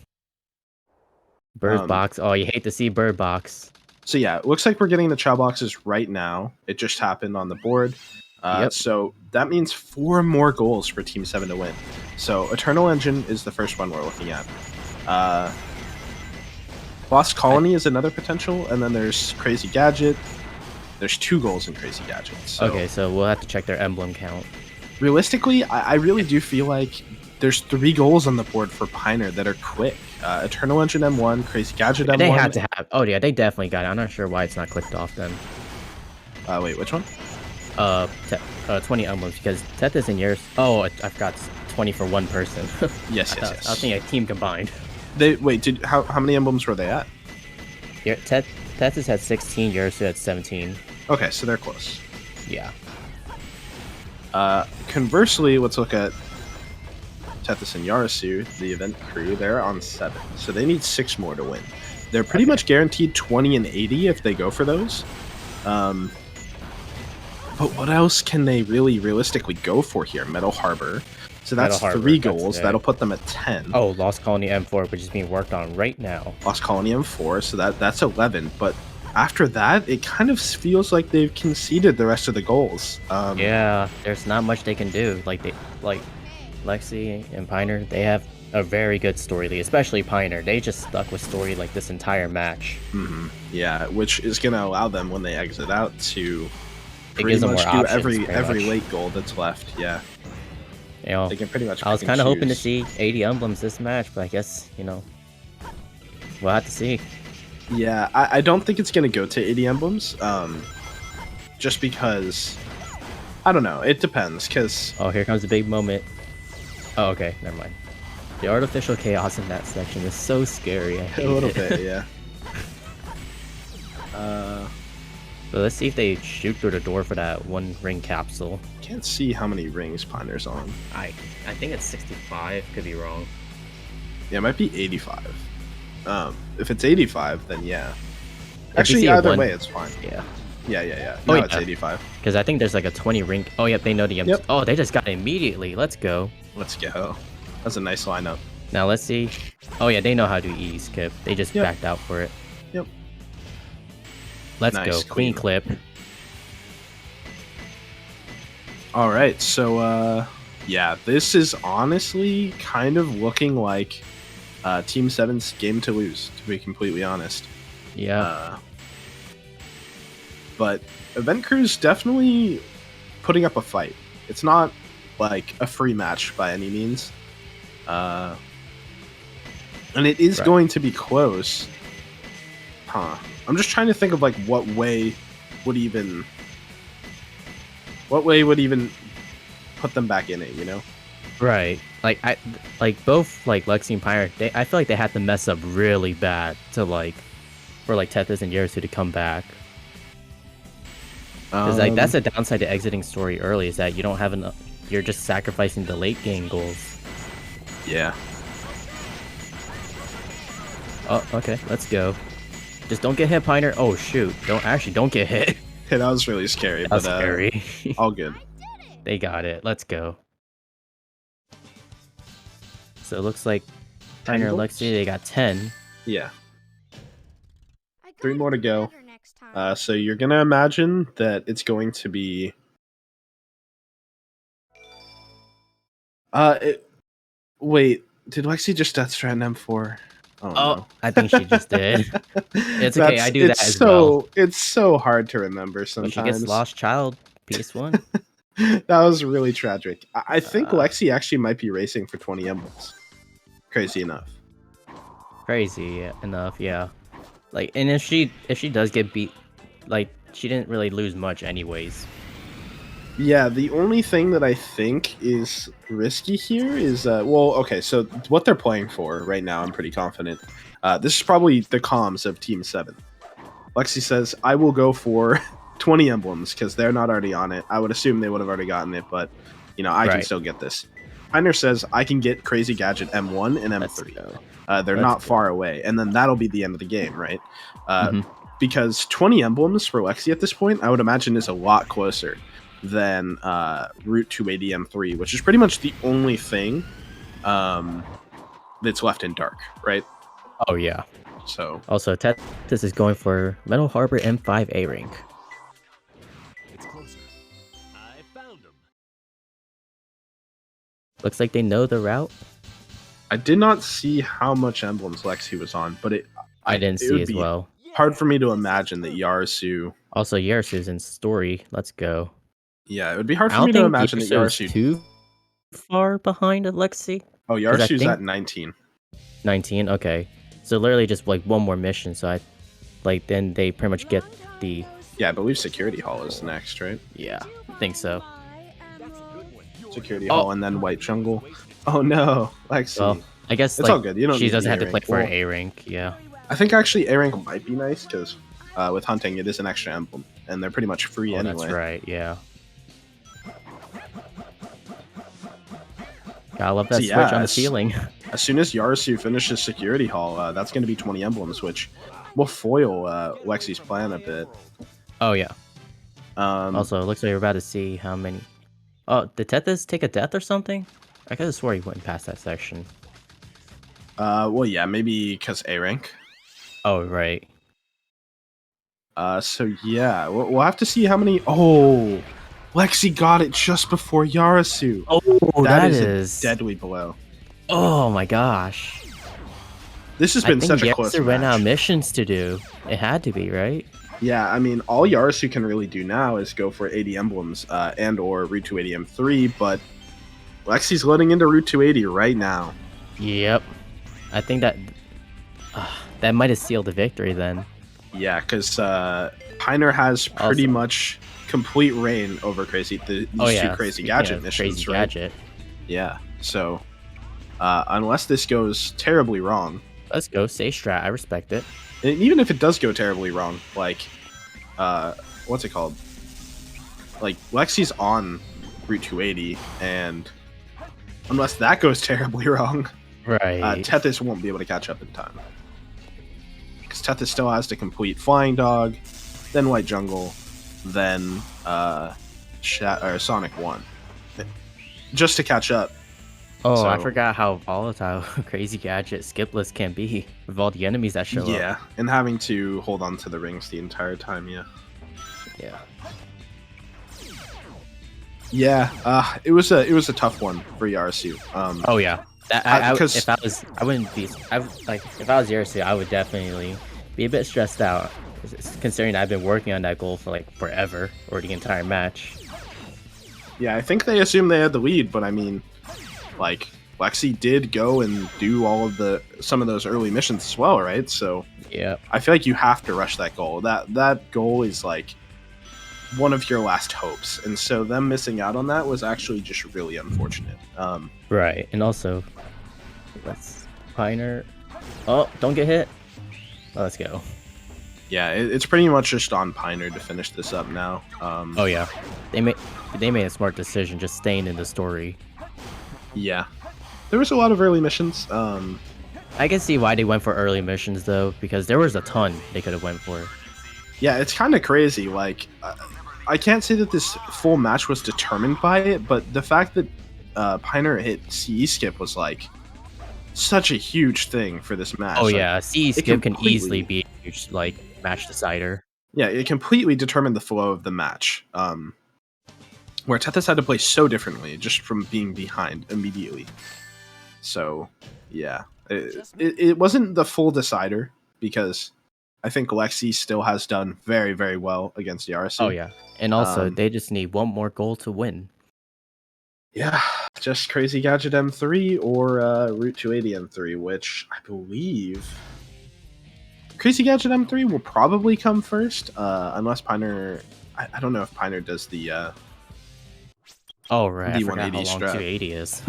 Bird box. Oh, you hate to see bird box. So yeah, it looks like we're getting the Chow boxes right now. It just happened on the board. So that means 4 more goals for Team 7 to win. So Eternal Engine is the first one we're looking at. Lost Colony is another potential, and then there's Crazy Gadget. There's 2 goals in Crazy Gadget. So okay, so we'll have to check their emblem count. Realistically, I really do feel like there's 3 goals on the board for Pioneer that are quick. Eternal Engine M1, Crazy Gadget M1. They had to have. Oh yeah, they definitely got it. I'm not sure why it's not clicked off then. Wait, which one? 20 emblems because Tethys and yours. Oh, I forgot. 20 for one person. Yes. I was thinking a team combined. How many emblems were they at? Yeah, Tethys had 16. Yours had 17. Okay, so they're close. Yeah. Conversely, let's look at Tethys and Yarasu, the event crew. They're on 7, so they need 6 more to win. They're pretty much guaranteed 20 and 80 if they go for those. But what else can they really realistically go for here? Metal Harbor. So that's 3 goals. That'll put them at 10. Oh, Lost Colony M4, which is being worked on right now. Lost Colony M4, so that's 11. But after that, it kind of feels like they've conceded the rest of the goals. Yeah, there's not much they can do. Like Lexi and Pioneer, they have a very good story lead, especially Pioneer. They just stuck with story like this entire match. Yeah, which is going to allow them when they exit out to pretty much do every late goal that's left. Yeah. You know, they can pretty much. I was kind of hoping to see 80 emblems this match, but I guess, we'll have to see. Yeah, I don't think it's going to go to 80 emblems. Just because, I don't know. It depends, because... Oh, here comes a big moment. Oh, okay, never mind. The artificial chaos in that section is so scary. I hate a little it. bit, yeah. So let's see if they shoot through the door for that 1 ring capsule. Can't see how many rings Pioneer's on. I think it's 65. Could be wrong. Yeah, it might be 85. If it's 85, then yeah. If you Actually, see a either 1, way, it's fine. yeah. Yeah. Oh, Now it's yeah. 85. Because I think there's like a 20 ring. Oh, yep, they know the Yep. Oh, they just got it immediately. Let's go. Let's go. That's a nice lineup. Now let's see. Oh, yeah, they know how to E skip. They just Yep. backed out for it. Yep. Let's Nice, go. Clean clip. All right, so yeah, this is honestly kind of looking like Team 7's game to lose, to be completely honest. Yeah. But Event Crew's definitely putting up a fight. It's not like a free match by any means. And it is going to be close. Huh. I'm just trying to think of like what way would even put them back in it, you know? Right. Like both like Lexi and Pyre, I feel like they had to mess up really bad to for Tethys and Yerisu to come back. Because like that's a downside to exiting story early, is that you don't have enough. You're just sacrificing the late game goals. Yeah. Oh, okay. Let's go. Just don't get hit, Piner. Oh shoot! Don't get hit. Hey, that was really scary. That's but scary. All good. They got it. Let's go. So it looks like Piner and Lexi, they got 10. Yeah. 3 more to go. So you're gonna imagine that it's going to be. Wait, did Lexi just Death Strand M4? Oh, no. I think she just did. It's okay. I do that as well. It's so hard to remember sometimes. She gets Lost Child PS1. That was really tragic. I think Lexi actually might be racing for 20 emblems. Crazy enough. Crazy enough, yeah. Like, and if she does get beat, like, she didn't really lose much anyways. Yeah, the only thing that I think is risky here is, well, okay, so what they're playing for right now, I'm pretty confident. This is probably the comms of Team 7. Lexi says, I will go for 20 emblems, because they're not already on it. I would assume they would have already gotten it, but, you know, I can still get this. Piner says, I can get Crazy Gadget M1 and M3. They're not far away, and then that'll be the end of the game, right? Because 20 emblems for Lexi at this point, I would imagine is a lot closer than Route 280 M3, which is pretty much the only thing that's left in dark, right? Oh, yeah. So also, Tethys is going for Metal Harbor M5 A rank. It's closer. I found him. Looks like they know the route. I did not see how much emblems Lexi was on, but I didn't see as well. Hard for me to imagine that Yarasu. Also, Yarasu's in story. Let's go. Yeah, it would be hard for me to imagine that Yarasu too far behind Lexi. Oh, Yarasu's at 19. 19. Okay, so literally just like one more mission. So then they pretty much get the. Yeah, I believe Security Hall is next, right? Yeah, I think so. Security Hall and then White Jungle. Oh no, Lexi. Well, I guess it's all good. You don't. She doesn't have to play for an A rank. Yeah. I think actually A rank might be nice because with hunting it is an extra emblem and they're pretty much free anyway. That's right. Yeah. I love that switch on the ceiling. As soon as Yarasu finishes Security Hall, that's going to be 20 emblems, which will foil Lexi's plan a bit. Oh yeah. Also, it looks like we're about to see how many. Oh, did Tethys take a death or something? I could have swore he went past that section. Well, yeah, maybe because A rank. Oh, right. So yeah, we'll have to see how many. Oh, Lexi got it just before Yarasu. Oh, that is a deadly blow. Oh my gosh. This has been such a close match. Yarasu ran out of missions to do. It had to be, right? Yeah, I mean, all Yarasu can really do now is go for 80 emblems and or Route 280 M3, but Lexi's loading into Route 280 right now. Yep. I think that might have sealed the victory then. Yeah, because Piner has pretty much complete reign over these two Crazy Gadget missions, right? Gadget. Yeah, so unless this goes terribly wrong... Let's go, say strat, I respect it. And even if it does go terribly wrong, like, what's it called? Like, Lexi's on Route 280, and unless that goes terribly wrong... Right. Tethys won't be able to catch up in time. Because Tethys still has to complete Flying Dog, then White Jungle, then Sonic 1. Just to catch up. Oh, I So- forgot how volatile Crazy Gadget skipless can be with all the enemies that show up. Yeah, and having to hold on to the rings the entire time, yeah. Yeah. Yeah, it was a tough one for Yarasu. Oh yeah. That, Because- if I was, I wouldn't be. If I was Yersu, I would definitely be a bit stressed out, considering I've been working on that goal for like forever or the entire match. Yeah, I think they assumed they had the lead, but I mean, like Lexi did go and do some of those early missions as well, right? So Yeah. I feel like you have to rush that goal. That goal is like one of your last hopes, and so them missing out on that was actually just really unfortunate. Right, and also, let's Piner. Oh, don't get hit. Let's go. Yeah, it's pretty much just on Piner to finish this up now. Oh yeah, they made a smart decision, just staying in the story. Yeah, there was a lot of early missions. I can see why they went for early missions though, because there was a ton they could have went for. Yeah, it's kind of crazy. Like, I can't say that this full match was determined by it, but the fact that Piner hit CE skip was like such a huge thing for this match. Oh Like, yeah, CE skip can completely- easily be a huge like match decider. yeah, it completely determined the flow of the match. Where Tethys had to play so differently just from being behind immediately. So, yeah, it wasn't the full decider because I think Lexi still has done very, very well against Yarasu. Oh yeah, and also Um, they just need one more goal to win. Yeah, just Crazy Gadget M3 or Route 280 M3, which I believe Crazy Gadget M3 will probably come first, unless Piner. I don't know if Piner does the. Oh right, I the forgot how 180 long strap. 280 is.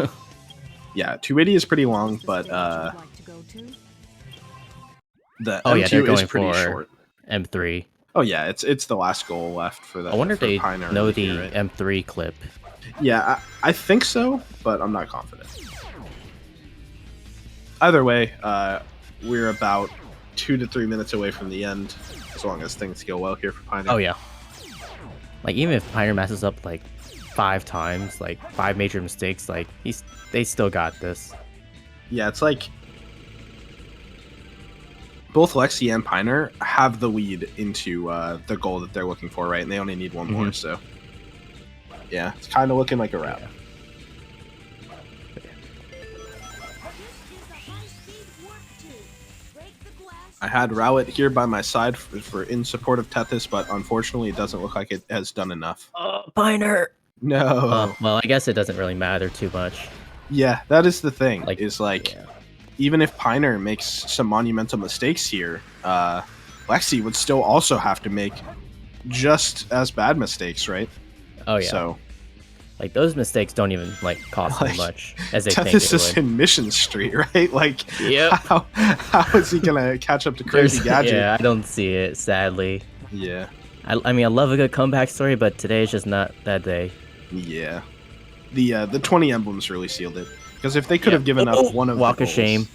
Yeah, 280 is pretty long, but the Oh, M2 yeah, they're is going pretty for- short. M3. Oh yeah, it's the last goal left for that. I wonder if for they Piner know right the here, right? M3 clip. Yeah, I think so, but I'm not confident. Either way, we're about 2 to 3 minutes away from the end, as long as things go well here for Piner. Oh yeah. Like even if Piner messes up like 5 times, like 5 major mistakes, like they still got this. Yeah, it's like both Lexi and Piner have the lead into the goal that they're looking for, right? And they only need one more, so yeah, it's kind of looking like a wrap. Yeah. I had Rowlet here by my side for in support of Tethys, but unfortunately, it doesn't look like it has done enough. Piner. No. Well, I guess it doesn't really matter too much. Yeah, that is the thing. Like, Is like yeah. even if Piner makes some monumental mistakes here, Lexi would still also have to make just as bad mistakes, right? Oh yeah. So Like those mistakes don't even like cost Like, as much as they think Tethys they is would. in Mission Street, right? Like, Yep. how is he gonna catch up to Crazy Gadget? Yeah, I don't see it, sadly. Yeah, I mean, I love a good comeback story, but today is just not that day. yeah. The 20 emblems really sealed it, because if they could have given up Oh, one of walk the of shame.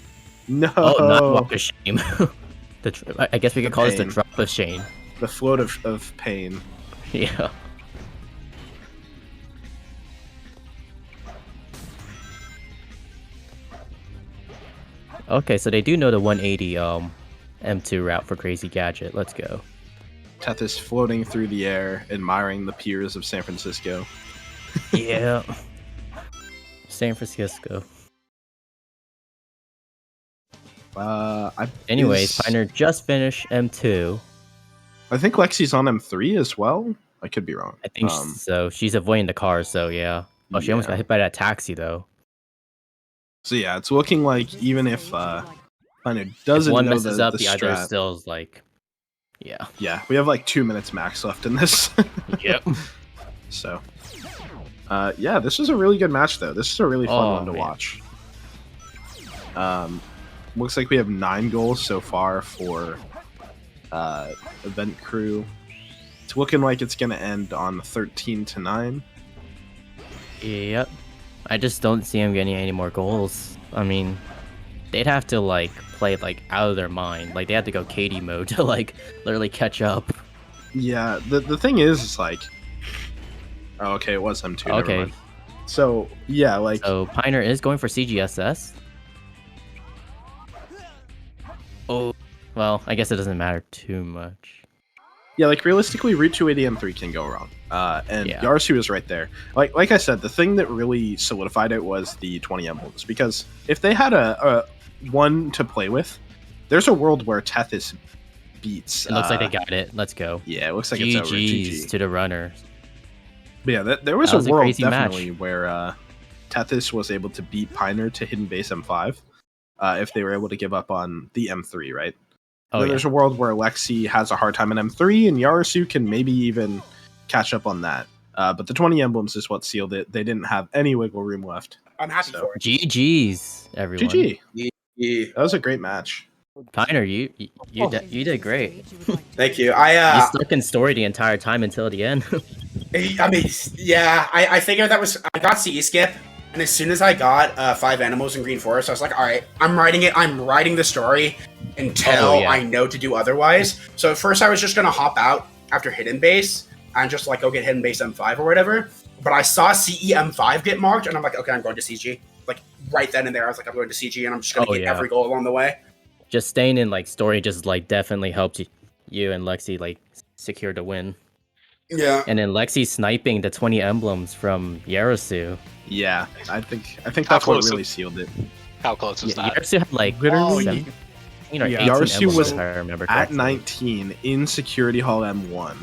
no, Oh, not walk of shame. I guess we could The call this the pain. drop of shame. the float of pain. Yeah. Okay, so they do know the 180 M2 route for Crazy Gadget. Let's go. Tethys floating through the air, admiring the piers of San Francisco. Yeah. San Francisco. Anyways, Piner just finished M2. I think Lexi's on M3 as well. I could be wrong. I think so. She's avoiding the car, so yeah. Oh, she almost Yeah. got hit by that taxi though. So yeah, it's looking like even if Piner If doesn't one know messes the up, the other strat, still is like, yeah. yeah, we have like 2 minutes max left in this. Yep. So, yeah, this was a really good match, though. This is a really fun Oh, one to man. watch. Looks like we have 9 goals so far for event crew. It's looking like it's going to end on 13-9. Yep. I just don't see him getting any more goals. I mean, they'd have to like play like out of their mind. Like they had to go Katie mode to like literally catch up. Yeah, the thing is like, oh, okay, it was M2. Never Okay, mind. So yeah, like so Piner is going for CGSS. Oh, well, I guess it doesn't matter too much. yeah, like realistically, Route 280 M3 can go wrong. And Yeah. Yarsu is right there. Like I said, the thing that really solidified it was the 20 emblems, because if they had a one to play with, there's a world where Tethys beats. It looks like they got it. Let's go. Yeah, it looks like it's over. GG's GG. to the runners. But yeah, there was That a was a world crazy match. definitely where Tethys was able to beat Piner to hidden base M5 if they were able to give up on the M3, right? Oh Then yeah. there's a world where Lexi has a hard time in M3, and Yarasu can maybe even catch up on that. But the 20 emblems is what sealed it. They didn't have any wiggle room left. I'm happy So, for it. GG's, everyone. GG. Yeah. That was a great match. Piner, you did great. Thank you. You stuck in story the entire time until the end. I mean, yeah. I figured that was. I got CE skip, and as soon as I got 5 animals in Green Forest, I was like, all right, I'm writing it. I'm writing the story until Oh, yeah. I know to do otherwise. So at first, I was just gonna hop out after hidden base and just like go get hidden base M5 or whatever. But I saw CE M5 get marked, and I'm like, okay, I'm going to CG. Like right then and there, I was like, I'm going to CG, and I'm just gonna Oh, get yeah. every goal along the way. Just staying in like story just like definitely helped you and Lexi like secure the win. Yeah. And then Lexi sniping the 20 emblems from Yarasu. Yeah, I think How that's what close really sealed it. How close was Yeah, that? Yarasu had like Literally, 17 or yeah. 18 Yarasu emblems, was if I remember At correctly. 19 in Security Hall M1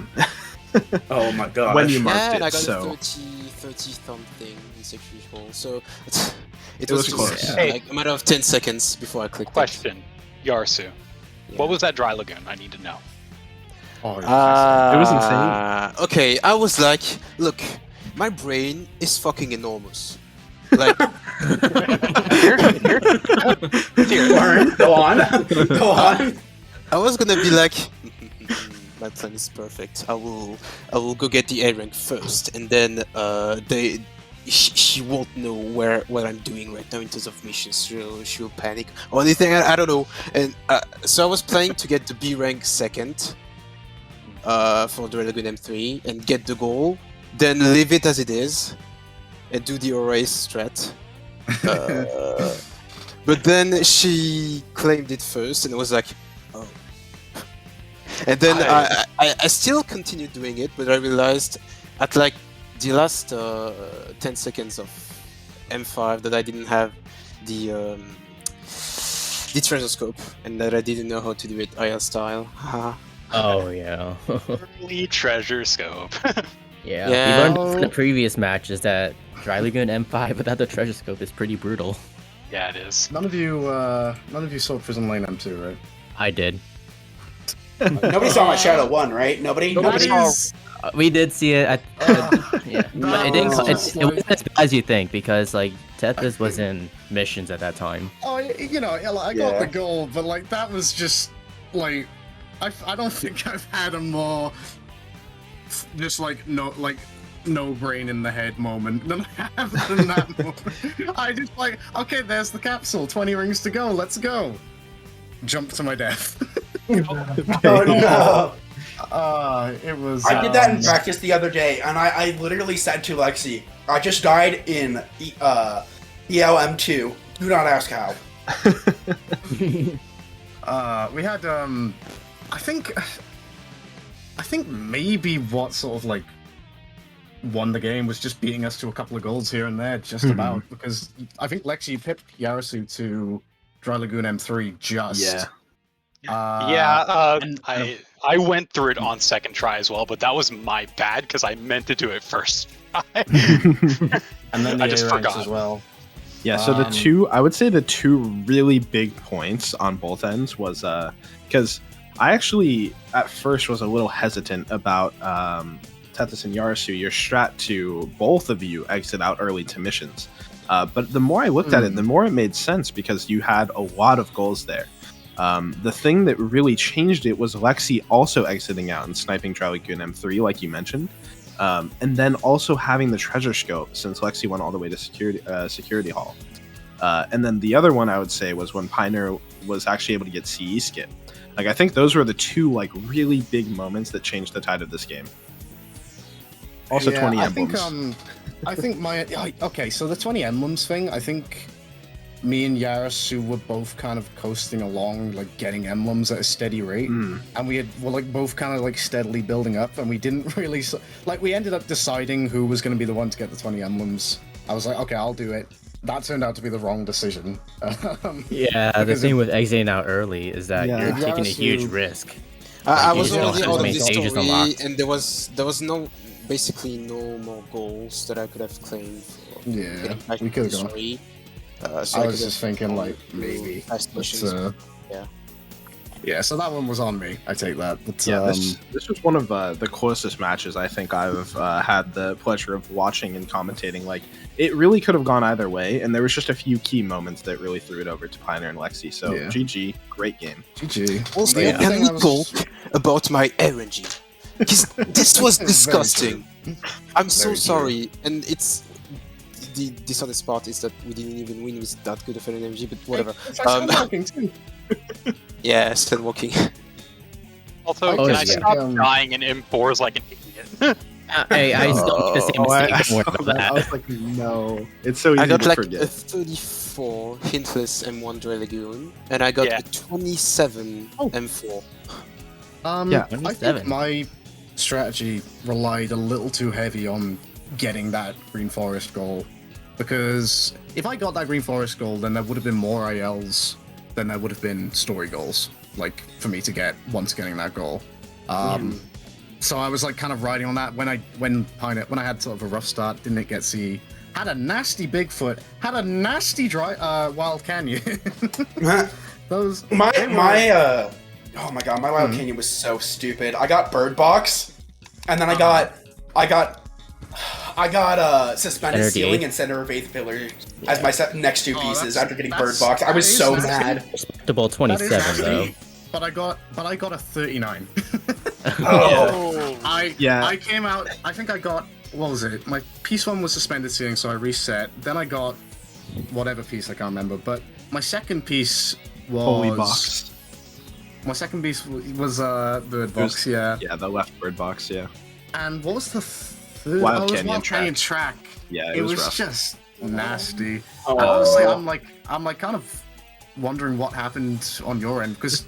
Oh my god. when you marked Yeah, and I it. got So a 30 something in security hall. So it was was close. just, Hey. like a matter of 10 seconds before I clicked. Question, Yarsu. Yeah. What was that dry lagoon? I need to know. Oh, it was insane. Okay, I was like, look, my brain is fucking enormous. Like, Warren, go on. Go on. I was gonna be like, my plan is perfect. I will go get the A rank first, and then she won't know what I'm doing right now in terms of missions. She'll panic or anything. I don't know. And so I was planning to get the B rank second for the Dragon M3 and get the goal, then leave it as it is and do the erase strat. But then she claimed it first, and I was like, oh. And then I still continued doing it, but I realized at like the last 10 seconds of M5 that I didn't have the treasure scope, and that I didn't know how to do it IL style. Haha. Oh yeah. Early treasure scope. Yeah. Yeah. We learned from the previous matches that Dry Lagoon M5 without the treasure scope is pretty brutal. Yeah, it is. None of you saw Prison Lane M2, right? I did. Nobody saw my Shadow 1, right? Nobody? Nobody's- We did see it. Yeah, but it didn't. It wasn't as bad as you think because like Tethys was in missions at that time. Oh, you know, yeah, like, I got Yeah. the goal, but like that was just like, I don't think I've had a more just like no brain in the head moment than I have in that moment. I just like, okay, there's the capsule, 20 rings to go, let's go. Jump to my death. Oh no. It was. I did that in practice the other day, and I literally said to Lexi, I just died in ELM2. Do not ask how. We had I think maybe what sort of like won the game was just beating us to a couple of goals here and there, just about, because I think Lexi pipped Yarasu to Dry Lagoon M3 just. Yeah. I went through it on second try as well, but that was my bad because I meant to do it first try. And then the I just A ranks forgot. as well. Yeah, so I would say the two really big points on both ends was because I actually at first was a little hesitant about Tethys and Yarasu, your strat to both of you exit out early to missions. But the more I looked at it, the more it made sense because you had a lot of goals there. The thing that really changed it was Lexi also exiting out and sniping Dry Lagoon M3, like you mentioned. And then also having the treasure scope, since Lexi went all the way to security hall. And then the other one I would say was when Pioneer was actually able to get CE skip. Like I think those were the two like really big moments that changed the tide of this game. Also, 20 emblems. I think okay. So the 20 emblems thing, I think me and Yarasu were both kind of coasting along, like getting emblems at a steady rate, and were like both kind of like steadily building up, and we didn't really like we ended up deciding who was going to be the one to get the 20 emblems. I was like, okay, I'll do it. That turned out to be the wrong decision. Yeah, the thing with exiting out early is that you're taking a huge risk. I you was just already don't have out of as the many stages story, unlocked. and there was basically no more goals that I could have claimed. For Yeah, getting back we to the could have gone. story. So I was could just have thinking, gone like, through maybe. fast Let's, missions. Yeah. Yeah, so that one was on me. I take that. But, Yeah, this was one of the closest matches I think I've had the pleasure of watching and commentating. Like, it really could have gone either way, and there was just a few key moments that really threw it over to Pioneer and Lexi. So, Yeah. GG, great game. GG. Also, Yeah. can we talk about my RNG? Because this was disgusting. I'm so Very true. sorry, and it's the dishonest part is that we didn't even win with that good of an RNG, but whatever. It's like walking too. Yeah, still walking. Also, Oh, can I yeah. stop dying in M4s like an idiot? Hey, I still made the same I mistake. Don't saw worry about that. I that. was like, no. It's so easy I got to like forget. a 34 hintless M1 Dry Lagoon, and I got Yeah. a 27 M4. Yeah. I 27. think my strategy relied a little too heavy on getting that Green Forest goal. Because if I got that Green Forest goal, then there would have been more ILs than there would have been story goals, like, for me to get once getting that goal. So I was like kind of riding on that when I had sort of a rough start, didn't get C, had a nasty Bigfoot, had a nasty Wild Canyon. Those they were- Oh my god, my Wild Canyon was so stupid. I got Bird Box, and then I got Suspended Center Ceiling D8. and Center of Eighth Pillar as my next two pieces after getting Bird that's- Box. I was that so is mad. Respectable that is 27 though. nasty, but I got a 39. Oh, I came out. I think I got, what was it? My piece one was Suspended Ceiling, so I reset. Then I got whatever piece, I can't remember. But my second piece was Holy box. My second piece was Bird Box, yeah. Yeah, the left bird box, yeah. And what was the third? Wild oh, it was Canyon Wild Canyon Track. Yeah, It was rough. just nasty. Oh. And honestly, I'm like kind of wondering what happened on your end because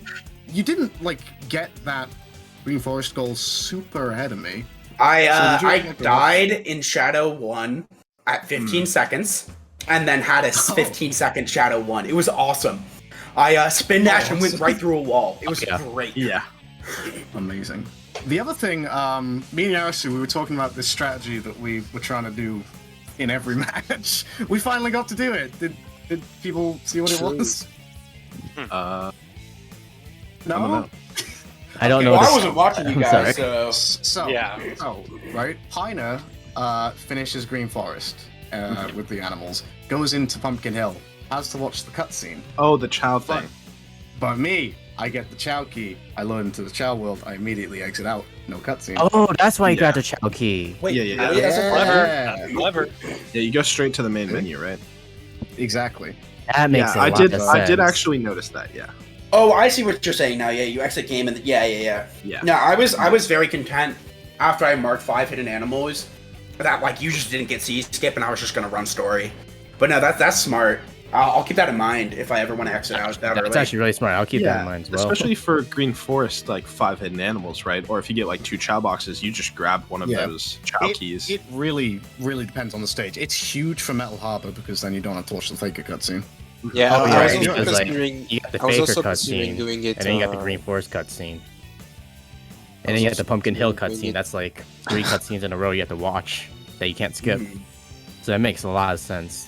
you didn't like get that Green Forest goal super ahead of me. I So did you- died in Shadow 1 at 15 seconds, and then had a 15-second Shadow 1. It was awesome. I spin dash and went right through a wall. It was Yeah. great. Yeah. Amazing. The other thing, me and Yarasu, we were talking about this strategy that we were trying to do in every match. We finally got to do it. Did people see what it True. was? I No. don't know. I don't know. Well, I this- wasn't watching you I'm guys, sorry. so Yeah. So, right, Pioneer finishes Green Forest with the animals, goes into Pumpkin Hill, has to watch the cutscene. Oh, the child thing. But me, I get the Chow key, I load into the Chow world, I immediately exit out, no cutscene. Oh, that's why you Yeah. got the Chow key. wait, Yeah, yeah, really? That's a Clever. Yeah, That's clever. Yeah, you go straight to the main menu, right? exactly. That makes Yeah, a I lot did. of I did sense. actually notice that. Yeah. Oh, I see what you're saying now. Yeah, you exit game and yeah. Yeah. No, I was very content after I marked 5 hidden animals that like you just didn't get C skip and I was just gonna run story. But no, that's smart. I'll keep that in mind if I ever want to exit out that That's early. actually really smart. I'll keep that in mind as well. Especially for Green Forest, like 5 hidden animals, right? Or if you get like 2 chow boxes, you just grab one of Yeah. those chow keys. It really depends on the stage. It's huge for Metal Harbor because then you don't have to watch the Faker cutscene. Yeah, Oh, I yeah, was because, also like, considering. You got the I was Faker also considering cutscene, doing it. and then you got the Green Forest cutscene. And then you got the Pumpkin Hill cutscene. That's like 3 cutscenes in a row you have to watch that you can't skip. So that makes a lot of sense.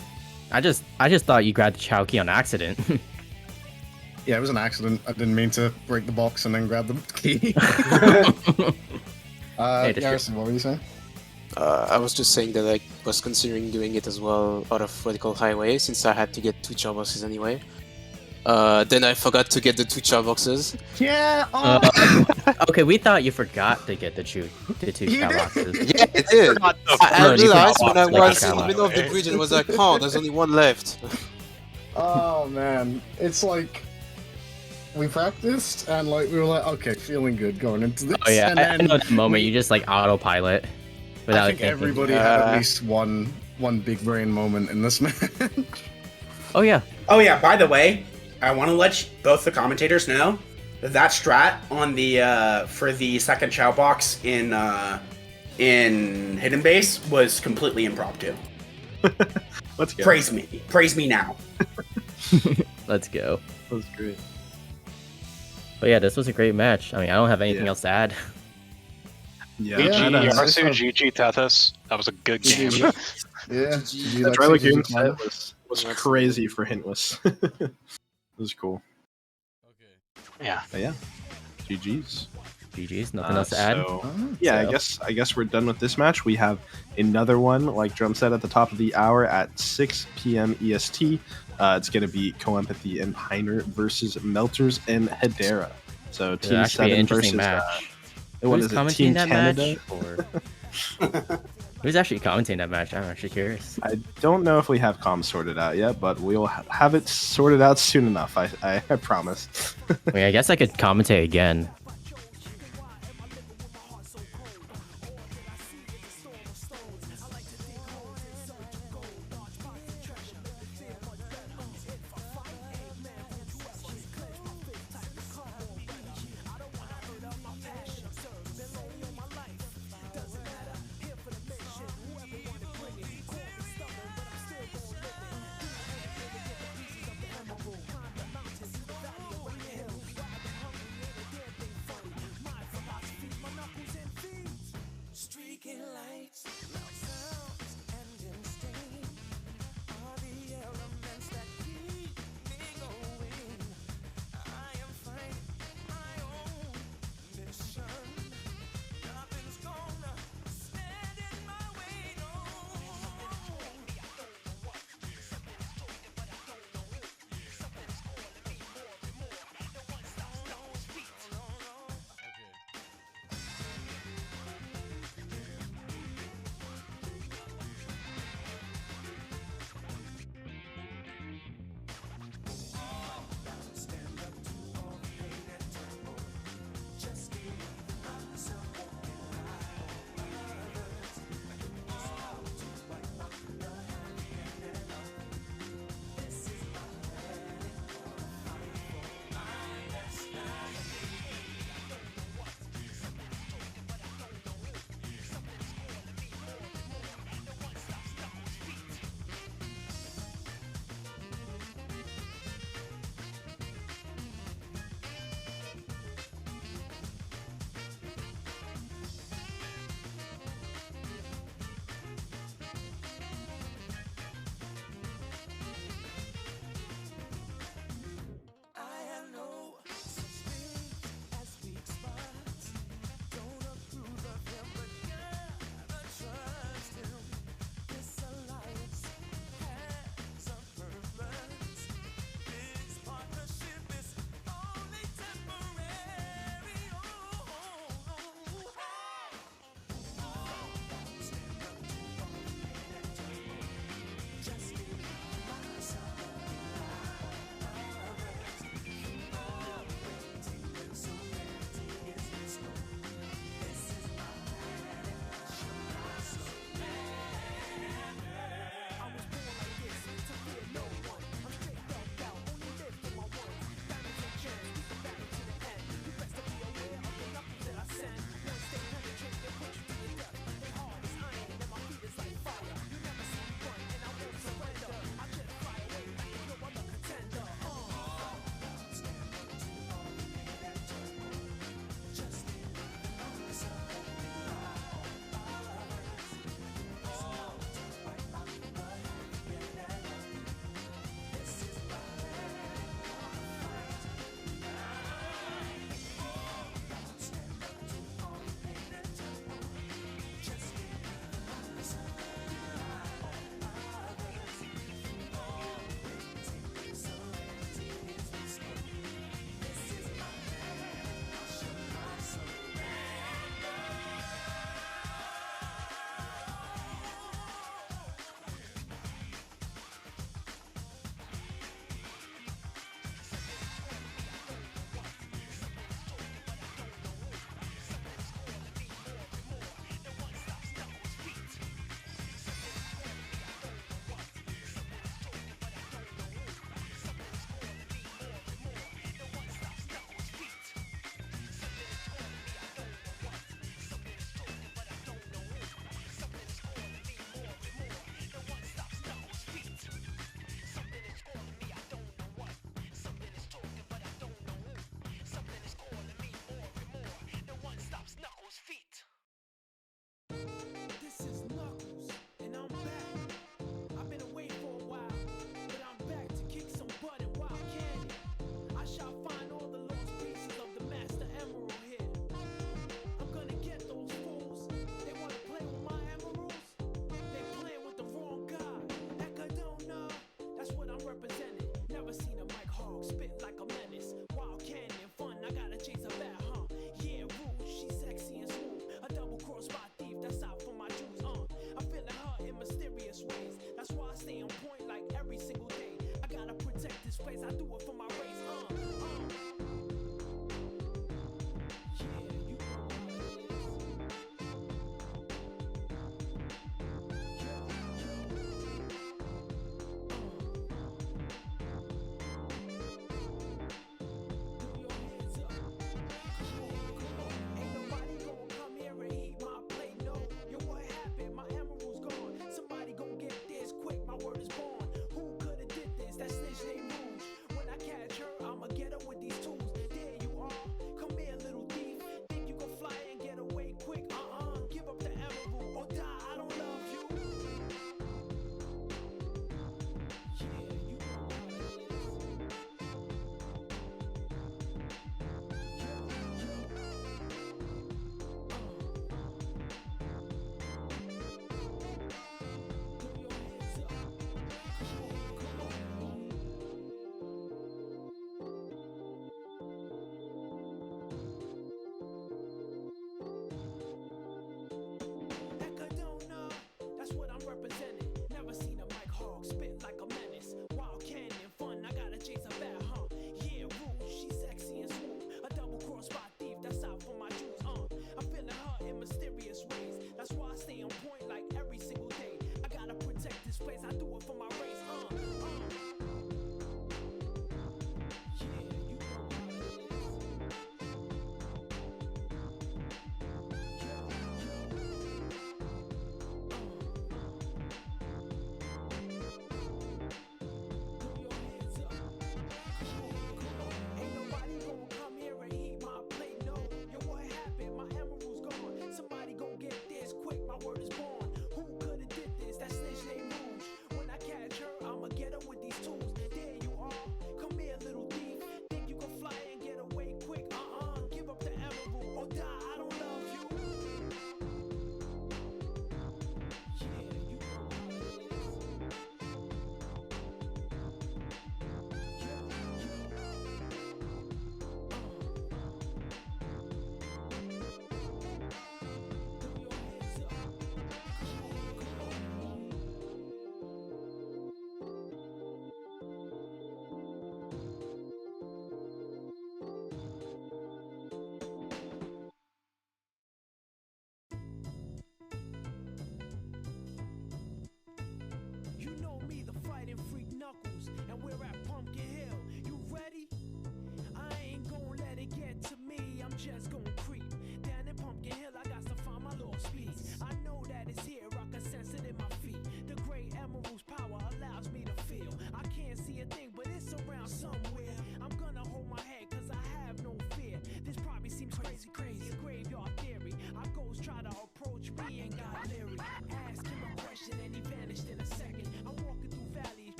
I just thought you grabbed the Chow key on accident. Yeah, it was an accident. I didn't mean to break the box and then grab the key. Hey, just Garrison, what were you saying? I was just saying that I was considering doing it as well out of Vertical Highway since I had to get 2 chow boxes anyway. Then I forgot to get the 2 chow boxes. Yeah. Okay, we thought you forgot to get the 2 You chow did? boxes. Yeah, I did. Not the I No, you realized can when I box like was a in the chow middle of the bridge and was like, oh, there's only 1 left. Oh man, it's like we practiced and like we were like, okay, feeling good going into this. Oh yeah, and I know that moment. we- You just like autopilot without I think thinking. everybody had at least one big brain moment in this match. Oh yeah, Oh yeah, by the way, I want to let both the commentators know that strat on the for the second Chow box in Hidden Base was completely impromptu. Let's go. Praise me now. let's go. That was great. But yeah, this was a great match. I mean, I don't have anything Yeah. else to add. Yeah, Yeah, GG that, that's Yarsu, how- GG Tethys. That was a good game. Yeah. that Dry Lagoon set was crazy for Hintless. It was cool. Yeah. But yeah, GG's. GG's. Nothing else to add. Yeah, So- I guess we're done with this match. We have another one, like Drum said at the top of the hour at 6 p.m. EST. It's going to be Co-Empathy and Piner versus Melters and Hedera. So It'll Team actually be 7 an interesting versus match. what Who's is it? commentating Team that Canada. match? Or... Who's actually commentating that match? I'm actually curious. I don't know if we have comms sorted out yet, but we'll have it sorted out soon enough. I promise. I mean, I guess I could commentate again.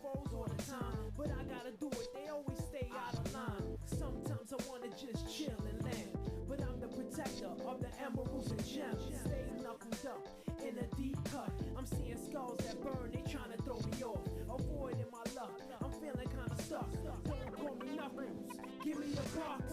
foes all the time. But I gotta do it, they always stay out of line. Sometimes I wanna just chill and land, but I'm the protector of the emeralds and gems. Stay knuckled up in a deep cut. I'm seeing skulls that burn, they tryna throw me off. Avoiding my luck, I'm feeling kinda stuck. Don't call me Knuckles, give me a box.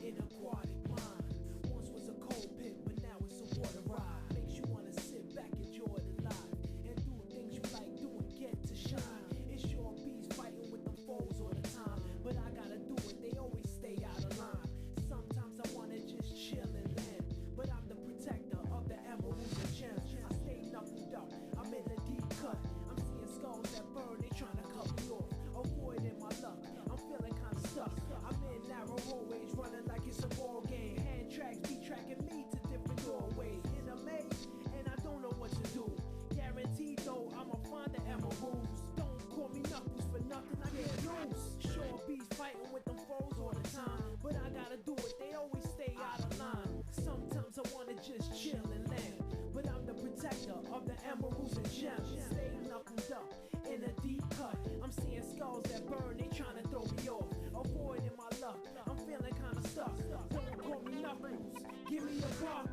An aquatic mind. Once was a cold pit, but now it's a water ride. Makes you wanna sit back, enjoy the life, and do things you like doing, get to shine. It's your bees fighting with them foes all the time, but I gotta do it, they always stay out of line. Sometimes I wanna just chill and land, but I'm the protector of the emeralds and gems. I stay knuckled up, I'm in a deep cut. I'm seeing skulls that burn, they tryna cut me off. Avoiding my luck, I'm feeling kinda stuck. I'm in narrow hallways, running like it's a ball game. Hand tracks be tracking me to different doorways. In a maze, and I don't know what to do. Guaranteed though, I'ma find the emeralds. Don't call me Knuckles for nothing, I get loose. Sure bees fighting with them foes all the time, but I gotta do it, they always stay out of line. Sometimes I wanna just chill and land, but I'm the protector of the emeralds and gems. Stay knuckled up in a deep cut. I'm seeing skulls that burn, they tryna throw me off. Avoiding my luck, I'm feeling kinda stuck. Don't call me Knuckles, give me a box.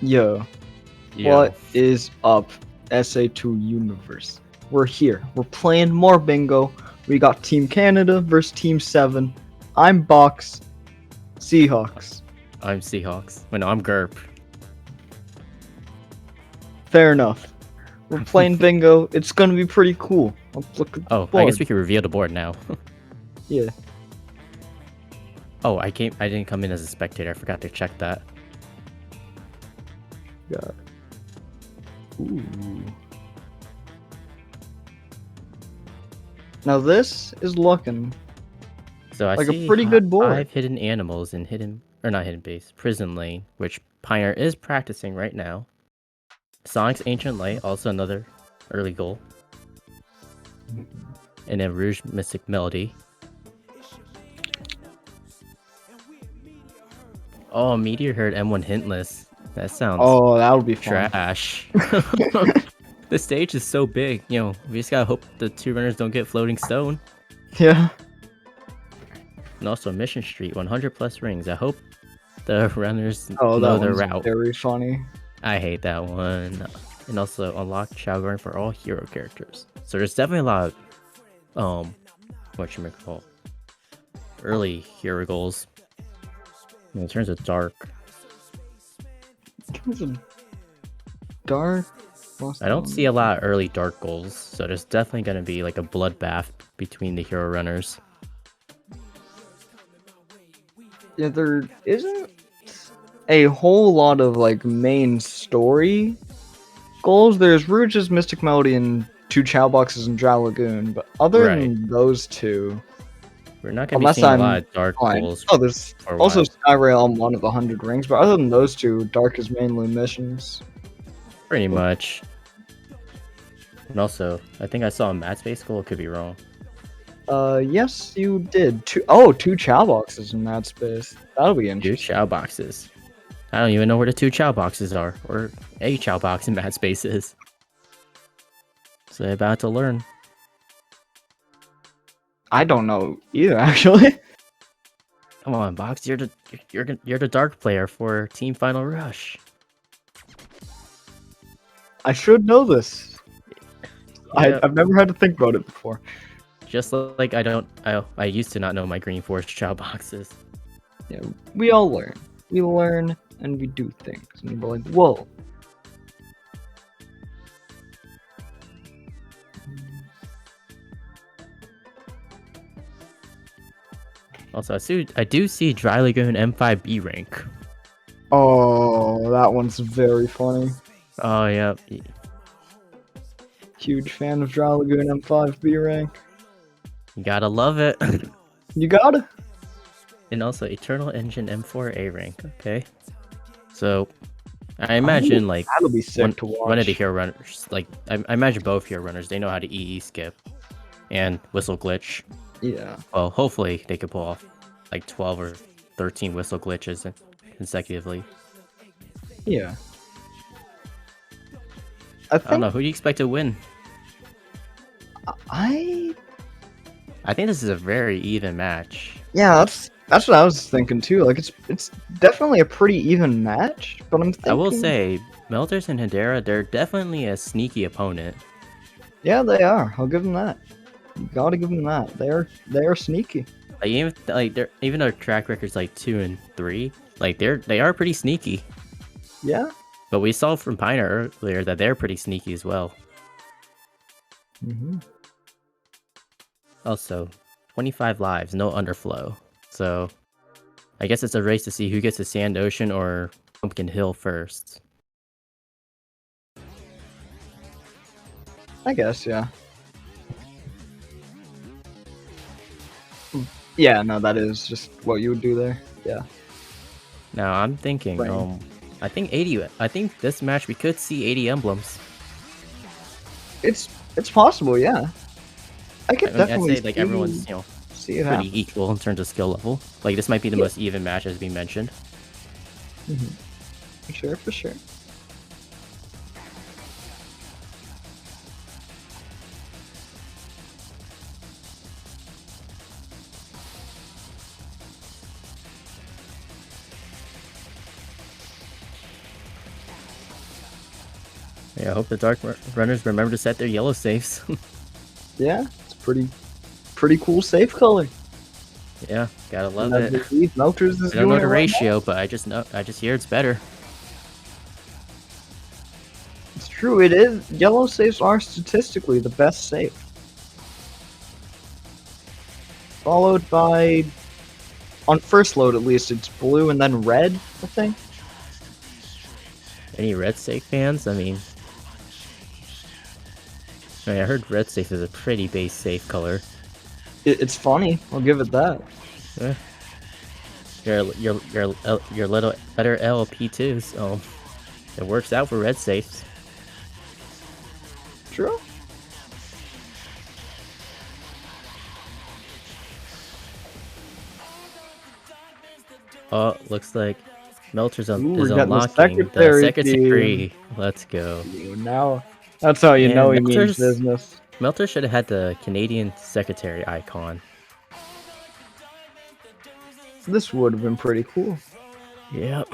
Yo, Yo. what is up, SA2 universe? We're here. We're playing more bingo. We got Team Canada versus Team 7. I'm Box. Seahawks. I'm Seahawks. Well, no, I'm Gerp. Fair enough. We're playing bingo. It's gonna be pretty cool. Let's look at the Oh, board. I guess we could reveal the board now. Yeah. Oh, I didn't come in as a spectator. I forgot to check that. Got. Ooh. Now this is looking So I like a see pretty good board. 5 hidden animals in not hidden base, prison lane, which Pioneer is practicing right now. Sonic's Ancient Light, also another early goal. And then Rouge Mystic Melody. Oh, Meteor Herd M1 Hintless. That sounds Oh, that would be fun. trash. The stage is so big, you know, we just gotta hope the 2 runners don't get floating stone. Yeah. And also Mission Street, 100 plus rings. I hope the runners Oh, know that their one's route. very funny. I hate that one. And also unlock Shadowrun for all hero characters. So there's definitely a lot of whatchamacallit, early hero goals. In terms of dark, In terms of dark, I don't see a lot of early dark goals, so there's definitely gonna be like a bloodbath between the hero runners. Yeah, there isn't a whole lot of like main story goals. There's Rouge's Mystic Melody and 2 Chow Boxes and Drow Lagoon, but other than those two, We're not gonna unless be seeing I'm a lot of dark fine. goals. Oh, there's for a also while. Skyrail on one of the 100 rings, but other than those two, dark is mainly missions. Pretty much. And also, I think I saw a Mad Space goal. Could be wrong. Yes, you did. 2 Chow Boxes in that space. That'll be 2 interesting. Chow boxes. I don't even know where the 2 Chow boxes are, or a Chow box in Mad Space is. So they're about to learn. I don't know either, actually. Come on, Box. You're the dark player for Team Final Rush. I should know this. Yeah. I've never had to think about it before. Just like I used to not know my Green Force Chow boxes. Yeah, we all learn. We learn and we do things. And we're like, whoa. Also, I do see Dry Lagoon M5B rank. Oh, that one's very funny. Oh yeah, Huge fan of Drow Lagoon M5B rank. you gotta love it. You gotta. And also Eternal Engine M4A rank. Okay, so I imagine like That'll be sick to watch. one of the hero runners, like I imagine both hero runners, they know how to EE skip and whistle glitch. Yeah. Well, hopefully they could pull off like 12 or 13 whistle glitches consecutively. Yeah. I don't know, who do you expect to win? I think this is a very even match. Yeah, that's what I was thinking too. Like it's definitely a pretty even match, but I'm thinking I will say, Melters and Hedera, they're definitely a sneaky opponent. Yeah, they are. I'll give them that. You gotta give them that. They are sneaky. Even though their track record's like 2 and 3, like they are pretty sneaky. Yeah. But we saw from Pioneer earlier that they're pretty sneaky as well. Mm-hmm. Also, 25 lives, no underflow. So, I guess it's a race to see who gets to Sand Ocean or Pumpkin Hill first. I guess, yeah. Yeah, no, that is just what you would do there. Yeah. Now I'm thinking, Right. I think this match we could see 80 emblems. It's possible, yeah. I could I mean, I'd definitely say like everyone's, you know, see it pretty happen. equal in terms of skill level. Like this might be the most even match as we mentioned. For sure, for sure. Yeah, I hope the runners remember to set their yellow safes. Yeah, it's pretty cool safe color. Yeah, gotta love And I it. believe Melters is I don't know doing the it right now. ratio, but I just hear it's better. It's true, it is. Yellow safes are statistically the best safe. Followed by, on first load at least, it's blue and then red, I think. Any red safe fans? I mean, I heard red safe is a pretty base safe color. It's funny, I'll give it that. Yeah. Your little better LP too, so it works out for red safes. True. Oh, looks like Melter's Ooh, we're is getting the unlocking the secretary secretary. team. Let's go. Ooh, now, that's how you Man, know he means Melter's- business. Melter should have had the Canadian secretary icon. This would have been pretty cool. Yep.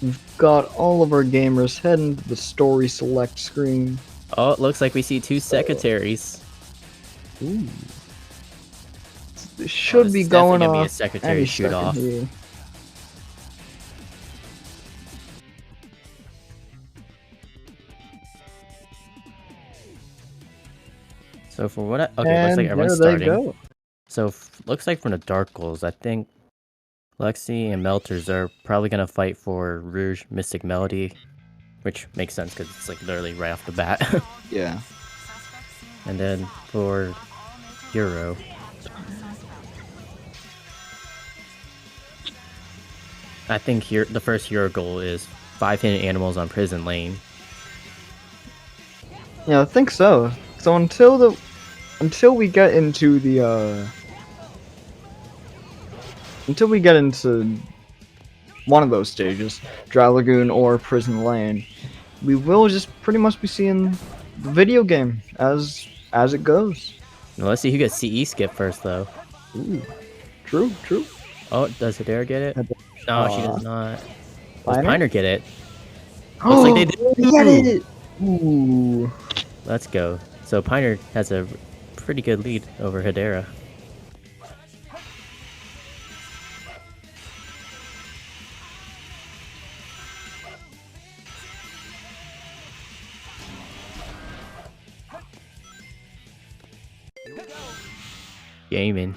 We've got all of our gamers heading to the story select screen. Oh, it looks like we see two secretaries. Ooh. This should this be is definitely going gonna be a off secretary any shoot second off. here. So for what okay, looks like And everyone's there they starting. go. So looks like from the dark goals, I think Lexi and Melters are probably gonna fight for Rouge Mystic Melody, which makes sense because it's like literally right off the bat. Yeah. And then for Hero, I think here the first Hero goal is 5 hidden animals on Prison Lane. Yeah, I think so. So until we get into the until we get into one of those stages, Dry Lagoon or Prison Lane, we will just pretty much be seeing the video game as it goes. Now, let's see who gets CE skip first though. Ooh. True, true. Oh, does Hedera get it? No, she does not. Does Piner? Piner get it? Looks like they did. Get it! Ooh. Let's go. So Piner has a pretty good lead over Hedera. Gaming.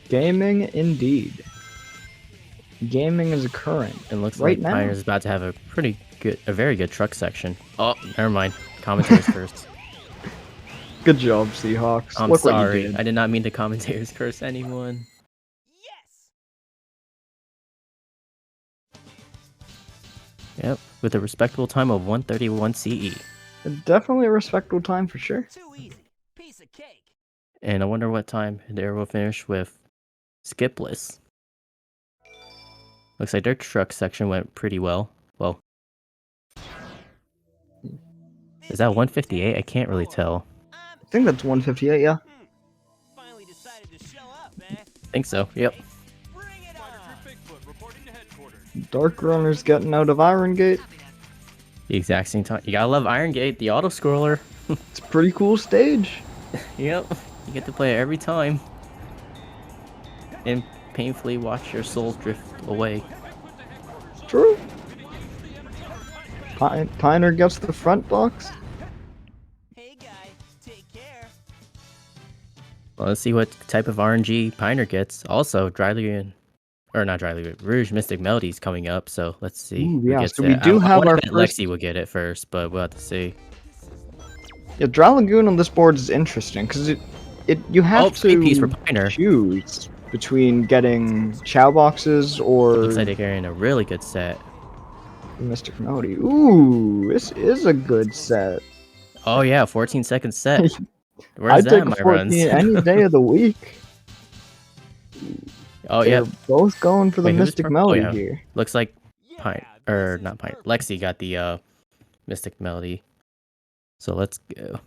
Gaming indeed. Gaming is occurring. It looks right like now. Piner's about to have a very good truck section. Oh, never mind. Commentators first. Good job, Seahawks. I'm Look what you sorry. did. I did not mean to commentators curse anyone. Yep, with a respectable time of 131 CE. Definitely a respectable time for sure. Too easy. Piece of cake. And I wonder what time Hedera will finish with Skipless. Looks like their truck section went pretty well. Well, is that 158? I can't really tell. I think that's 158, yeah. Finally decided to show up, eh? I think so, yep. Bring it on. Dark Runner's getting out of Iron Gate. The exact same time. You gotta love Iron Gate, the auto scroller. It's a pretty cool stage. Yep, you get to play it every time. And painfully watch your soul drift away. True. Piner gets the front box. Hey, guy. Take care. Well, let's see what type of RNG Piner gets. Also, Dry Lagoon, or not Dry Lagoon, Rouge Mystic Melody's coming up, so let's see Ooh, who yeah, gets so it. we do I have wanna our bet first- Lexi will get it first, but we'll have to see. Yeah, Dry Lagoon on this board is interesting because You have speed piece for to Piner. choose between getting Chow boxes or Looks like they're getting a really good set. Mystic Melody. Ooh, this is a good set. Oh yeah, 14-second set. Where's I'd that take in a my 14 runs? any day of the week. Oh They're yeah. both going for the Wait, who's Mystic oh Melody yeah. here. Looks like Pine or not Pine. Lexi got the Mystic Melody. So let's go.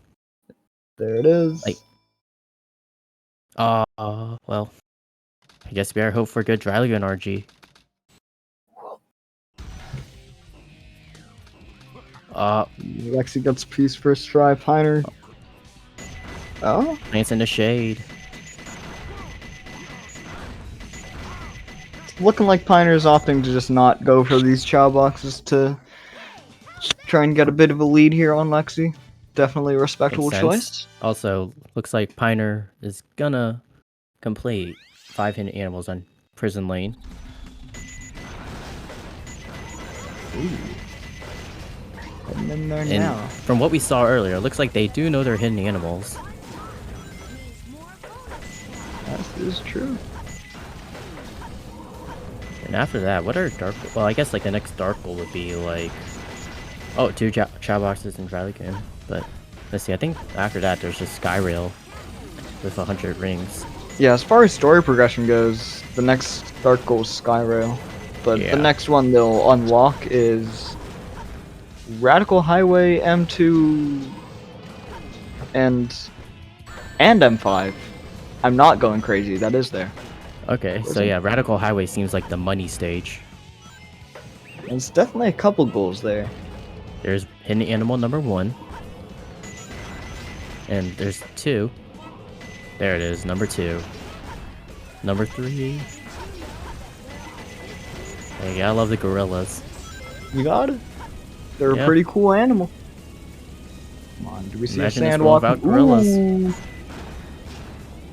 There it is. Like, well, I guess we better hope for good Drylagoon RG. Lexi gets piece first try, Piner. Oh? Plants in the shade. It's looking like Piner's opting to just not go for these Chow boxes to try and get a bit of a lead here on Lexi. Definitely a respectable Makes choice. sense. Also, looks like Piner is gonna complete 5 hidden animals on Prison Lane. Heading in there And now. from what we saw earlier, it looks like they do know they're hidden animals. That is true. And after that, what are dark? Well, I guess like the next dark goal would be like, oh, 2 Chow boxes and Drylagoon. But let's see. I think after that, there's just Skyrail with 100 rings. Yeah, as far as story progression goes, the next dark goal is Skyrail. But Yeah. the next one they'll unlock is Radical Highway M2 and M5. I'm not going crazy, that is there. Okay, so yeah, Radical Highway seems like the money stage. There's definitely a couple goals there. There's hidden animal number 1. And there's 2. There it is, number 2. Number 3. Hey, yeah, I love the gorillas. You got it. They're Yeah. a pretty cool animal. Come on, do we see Imagine a this sand world walking? without gorillas. Ooh.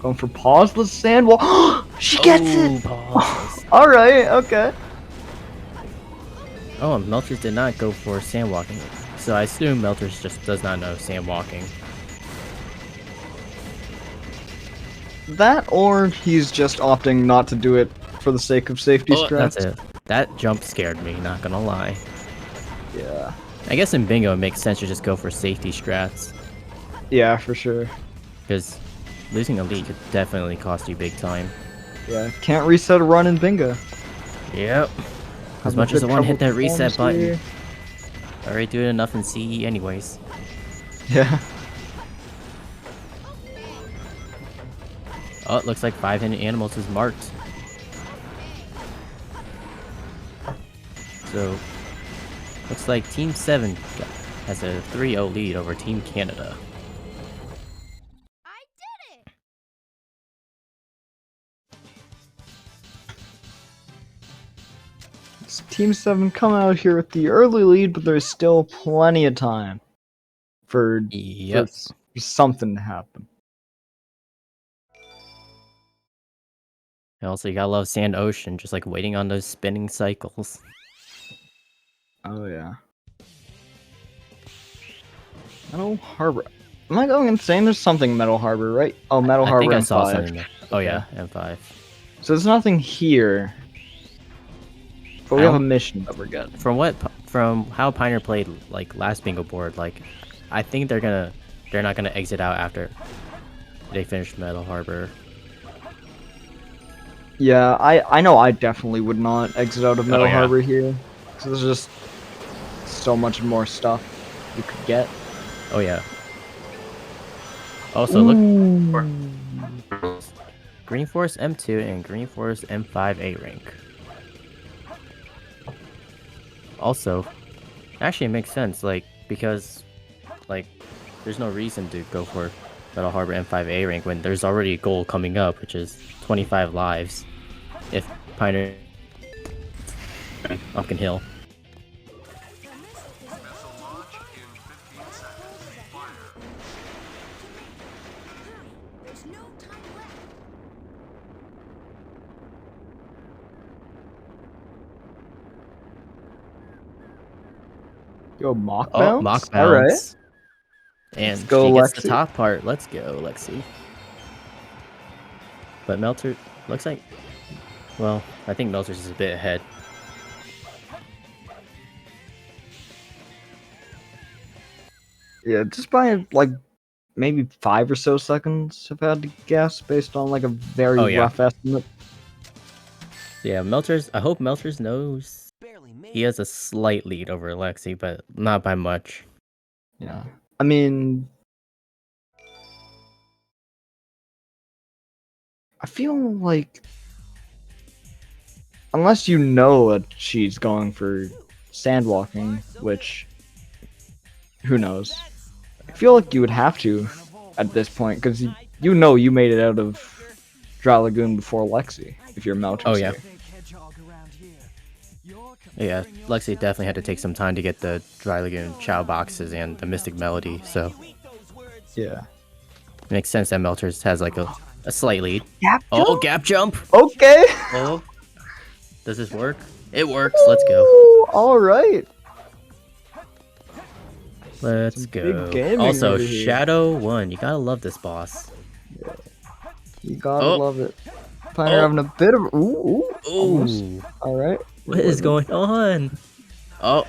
Going for pauseless sand walk. She gets it! Pause. Alright, okay. Oh, Melters did not go for sand walking. So I assume Melters just does not know sand walking. That or he's just opting not to do it for the sake of safety Oh, strats. that's it. That jump scared me, not gonna lie. Yeah. I guess in bingo it makes sense to just go for safety strats. Yeah, for sure. Because losing a lead could definitely cost you big time. Yeah, can't reset a run in bingo. Yep. As Having much as I good want to hit trouble that reset button. performance I already do it enough in CE anyways. here. Yeah. Oh, it looks like 5 hidden animals is marked. So, looks like Team 7 has a 3-0 lead over Team Canada. I did it! It's Team 7 coming out here with the early lead, but there's still plenty of time for, Yep. for something to happen. And also, you gotta love Sand Ocean, just like waiting on those spinning cycles. Oh, yeah. Metal Harbor. Am I going insane? There's something Metal Harbor, right? Oh, Metal I Harbor think I M5. saw something there. Oh yeah, M5. So there's nothing here. But we I have a don't- mission that we're getting. From how Pioneer played like last bingo board, like I think they're not gonna exit out after they finish Metal Harbor. Yeah, I know I definitely would not exit out of Metal yeah. Harbor here. Because there's just so much more stuff you could get. Oh yeah. Also look Green Force M2 and Green Force M5 A rank. Also, actually it makes sense, like, because like there's no reason to go for Metal Harbor M5 A rank when there's already a goal coming up, which is 25 lives. If Pioneer Pumpkin Hill. There's no time left. Yo, mock Oh, bounce? mock Alright. bounce. And Let's go, she gets the Lexi. top part. Let's go, Lexi. But Melter looks like, well, I think Melter's is a bit ahead. Yeah, just by like maybe 5 or so seconds, if I had to guess, based on like a very Oh, yeah. rough estimate. Yeah, Melter's. I hope Melter's knows he has a slight lead over Alexi, but not by much. Yeah, I mean, I feel like unless you know that she's going for sandwalking, which who knows? I feel like you would have to at this point because you know you made it out of Dry Lagoon before Lexi if you're Melter's Oh, yeah. here. Yeah, Lexi definitely had to take some time to get the Dry Lagoon Chow boxes and the Mystic Melody, so Yeah. it makes sense that Melter's has like a slight lead. Gap Oh, jump? gap jump! Okay. Oh, does this work? It works. Let's go. Ooh, all right. Let's Some big go. gaming Also, over here. Shadow 1. You gotta love this boss. You gotta Oh. love it. Pioneer Oh. having a bit of almost. Ooh. All right. What is going on? Oh.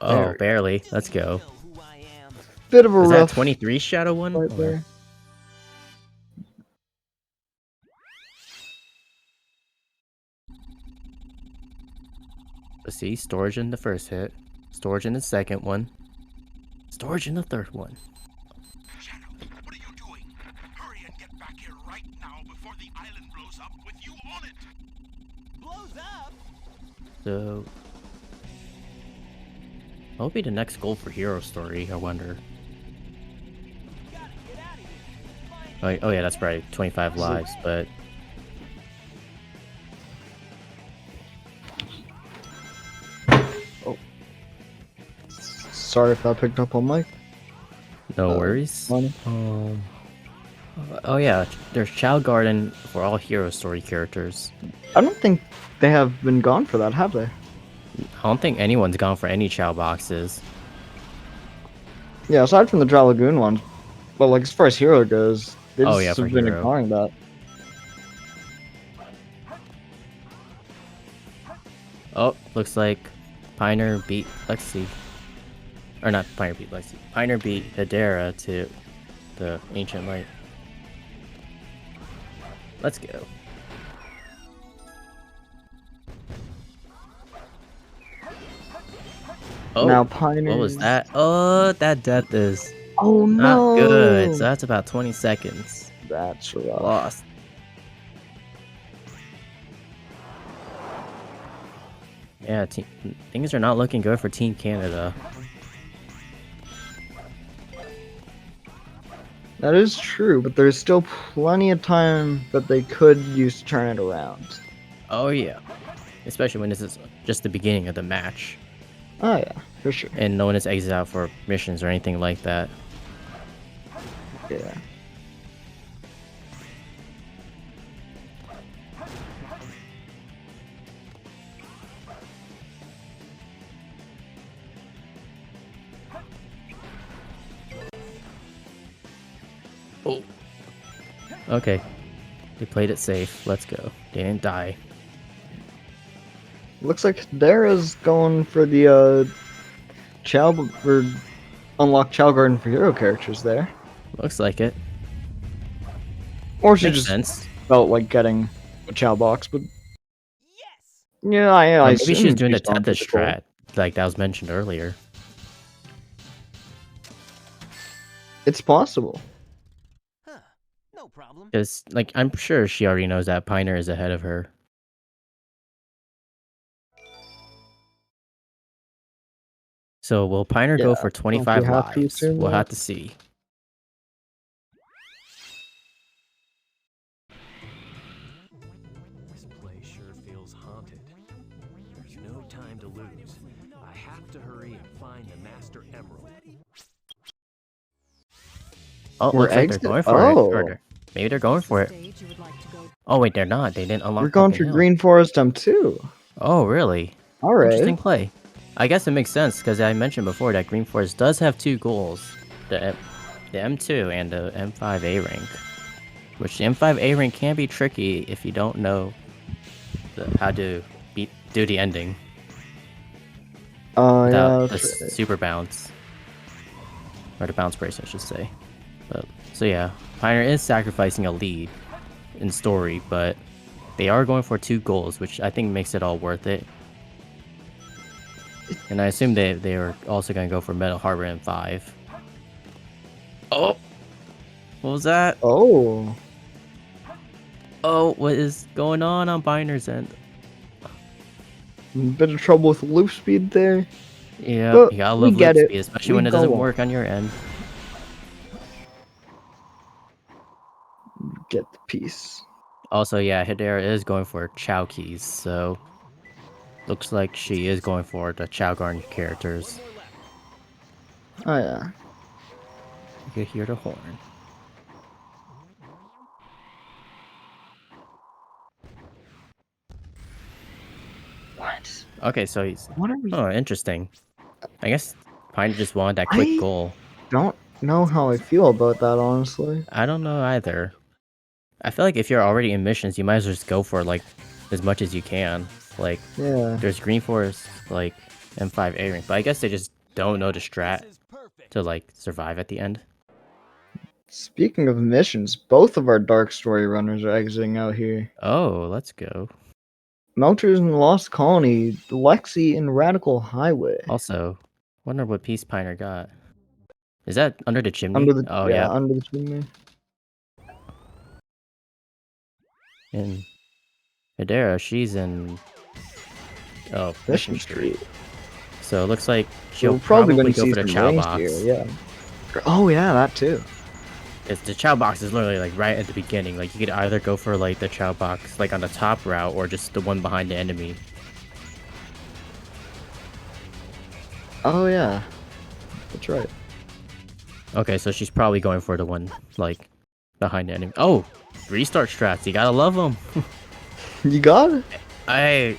Oh, There. barely. Let's go. Bit of a Is that rough 23 Shadow 1? right there. Let's see. Storage in the first hit. Storage in the second one. Storage in the third one. Shadow, what are you doing? Hurry and get back here right now before the island blows up with you on it. Blows up? So, what will be the next goal for Hero Story, I wonder? Oh yeah, that's right, 25 lives, but... Sorry if that picked up on mic. No worries. Funny. Oh yeah, there's Chow Garden for all Hero Story characters. I don't think they have been gone for that, have they? I don't think anyone's gone for any Chow boxes. Yeah, aside from the Dry Lagoon ones. But like as far as Hero goes, they Oh, just yeah, for have been Hero. ignoring that. Oh, looks like Pioneer beat Lexi. Or not Pioneer beat Lexi. Pioneer beat Hedera to the Ancient Light. Let's go. Oh, Now Pioneer. what was that? Oh, that death is Oh not no! good. So that's about 20 seconds. That's rough. Lost. Yeah, things are not looking good for Team Canada. That is true, but there's still plenty of time that they could use to turn it around. Oh yeah, especially when this is just the beginning of the match Oh yeah, for sure. and no one is exited out for missions or anything like that. Yeah. Oh. Okay. They played it safe. Let's go. They didn't die. Looks like Dara's going for the Chow or unlock Chow Garden for hero characters there. Looks like it. Or she Makes just sense. felt like getting a Chow box, but yeah, I Or maybe she was assume doing the she's gone for Tempest the goal. strat, like that was mentioned earlier. It's possible. No problem. Because, like, I'm sure she already knows that Pioneer is ahead of her. So will Pioneer go Yeah, for don't 25 we have to lives? assume We'll that? have to see. This place sure feels haunted. There's no time to lose. I have to hurry and find the Master Emerald. Oh, We're looks like they're exit- going for oh. it. Or maybe they're going for it. Oh, wait, they're not. They didn't unlock We're going Pumpkin to Hill. Green Forest M2. Oh, really? Interesting Alright. play. I guess it makes sense, because I mentioned before that Green Forest does have two goals. The M2 and the M5A rank. Which the M5A rank can be tricky if you don't know how to do the ending Oh without yeah, the that's right. super bounce. Or the bounce brace, I should say. So yeah, Pioneer is sacrificing a lead in story, but they are going for 2 goals, which I think makes it all worth it. And I assume they are also going to go for Metal Harbor M5. Oh! What was that? Oh, Oh, what is going on Pioneer's end? bit of trouble with loop speed there. Yeah, But you gotta we love get loop it. speed, especially We when it go doesn't on. work on your end. Get the piece. Also, yeah, Hedera is going for Chow keys, so looks like she is going for the Chow Garden characters. Oh yeah. You can hear the horn. What? Okay, so he's... What are we? Oh, interesting. I guess Pioneer just wanted that quick I goal. don't know how I feel about that, honestly. I don't know either. I feel like if you're already in missions, you might as well just go for, like, as much as you can. Like, Yeah. there's Green Forest, like, M5 A rank, but I guess they just don't know the strat to, like, survive at the end. Speaking of missions, both of our Dark Story runners are exiting out here. Oh, let's go. Melters in the Lost Colony, Lexi and Radical Highway. Also, wonder what piece Pioneer got. Is that under the chimney? Under the Oh, yeah. under the chimney. And Hedera, she's in... Oh, Mission Street. So it looks like she'll We're probably probably going to go see for the some Chow rings box. here, yeah. Oh yeah, that too. The Chow box is literally like right at the beginning. Like you could either go for like the Chow box like on the top route or just the one behind the enemy. Oh yeah, that's right. Okay, so she's probably going for the one like behind the enemy. Oh, restart strats. You gotta love them. You got it.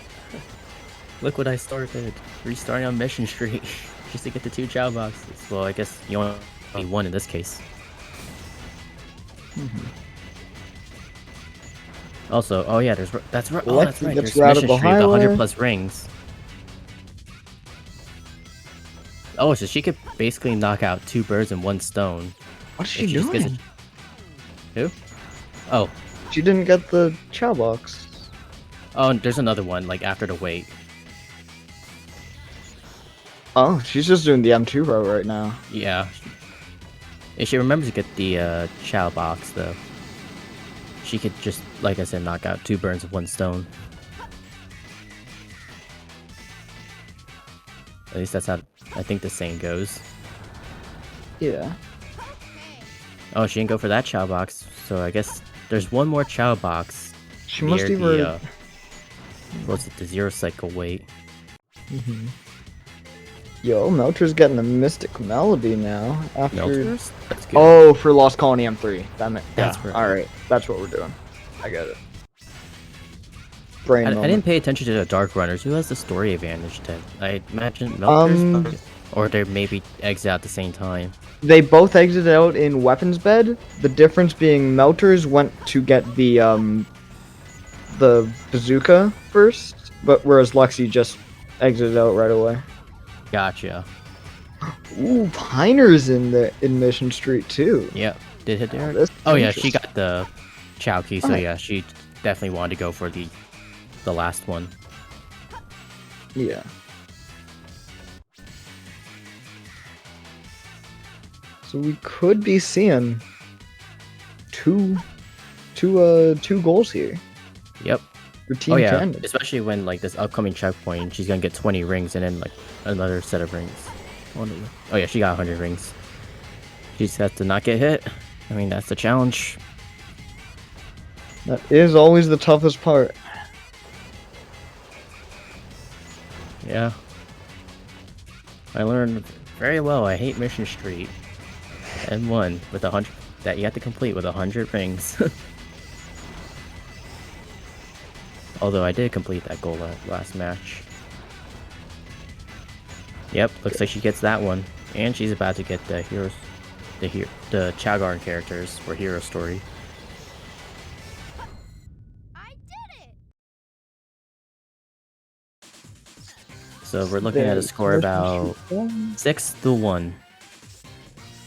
Look what I started. Restarting on Mission Street just to get the 2 Chow boxes. Well, I guess you only need 1 in this case. Also, oh yeah, that's right. Oh, that's right. Gets There's Mission Radical Street, the 100 Highway. plus rings. Oh, so she could basically knock out 2 birds and 1 stone. What's if she just gets doing? Who? Oh, She didn't get the Chow box. oh, and there's another one like after the wait. Oh, she's just doing the M2 route right now. Yeah. If she remembers to get the Chow box though, she could just, like I said, knock out 2 birds with 1 stone. At least that's how I think the saying goes. Yeah. Oh, she didn't go for that Chow box, so I guess there's one more Chow box She must near either. the what's it, the 0 cycle wait. Yo, Melter's getting a Mystic Melody now. After. Melters? That's good. Oh, for Lost Colony M3. That's yeah. right. All right, that's what we're doing. I get it. Brain I moment. didn't pay attention to the Dark Runners. Who has the story advantage then? I imagine Melters, or they maybe exit at the same time. They both exited out in weapons bed. The difference being Melters went to get the bazooka first, but whereas Lexi just exited out right away. Gotcha. Ooh, Piner's in Mission Street too. Yep. Did hit there? This is Oh yeah, she interesting. got the Chow key, so Alright. yeah, she definitely wanted to go for the last one. Yeah. So we could be seeing two goals here Yep. for Team Oh yeah, Canada. especially when like this upcoming checkpoint, she's gonna get 20 rings and then like another set of rings. Oh yeah, she got 100 rings. She just has to not get hit. I mean, that's the challenge. That is always the toughest part. Yeah. I learned very well. I hate Mission Street. And one with 100 that you have to complete with 100 rings. Although I did complete that goal last match. Yep, looks like she gets that one, and she's about to get the Chow Garden characters for Hero Story. So we're looking at a score about 6-1.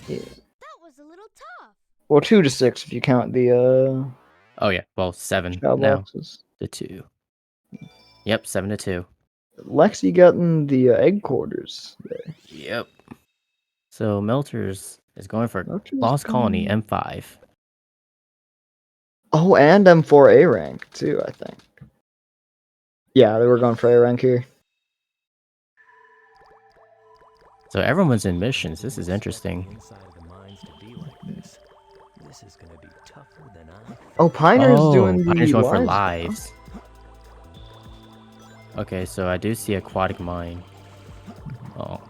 Yeah. That was a little tough. Well, 2-6 if you count the Oh yeah, well 7 cow now boxes. to 2. Yep, 7-2. Lexi getting the egg quarters there. Yep. So Melters is going for Melters Lost Colony going- M5. Oh, and M4 A rank too, I think. Yeah, they were going for A rank here. So everyone's in missions. This is interesting. Inside of the mines to be like this. This is gonna be tougher than I thought. Oh, Piner's doing the Piner's going for lives now. lives. Okay, so I do see Aquatic Mine. Oh,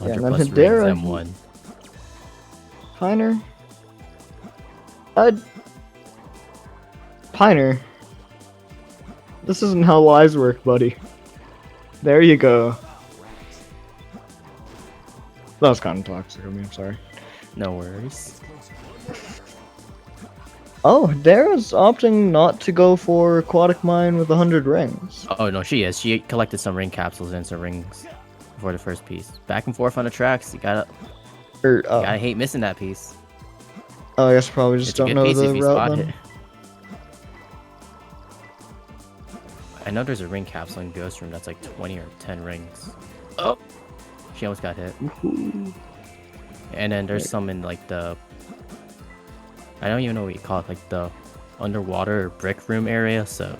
Yeah, 100 and then plus Hedera, rings M1. Piner. Piner. This isn't how lives work, buddy. There you go. That was kind of toxic of me, I'm sorry. No worries. Oh, Hedera's opting not to go for Aquatic Mine with 100 rings. Oh no, she is. She collected some ring capsules and some rings before the first piece. Back and forth on the tracks. You gotta hate missing that piece. Oh, I guess I probably just It's a don't good know piece if the you route spot then. it. I know there's a ring capsule in Ghost Room that's like 20 or 10 rings. Oh, she almost got hit. And then there's some in like the, I don't even know what you call it, like the underwater brick room area. So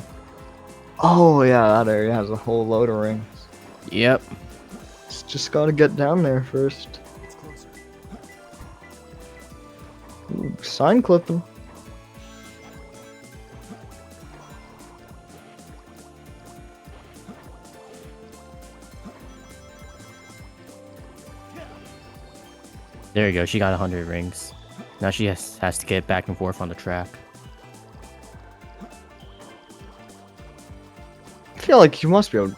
Oh, yeah, that area has a whole load of rings. yep. Just gotta get down there first. Ooh, sign clipping. There you go. She got 100 rings. Now she has to get back and forth on the track. I feel like you must be able.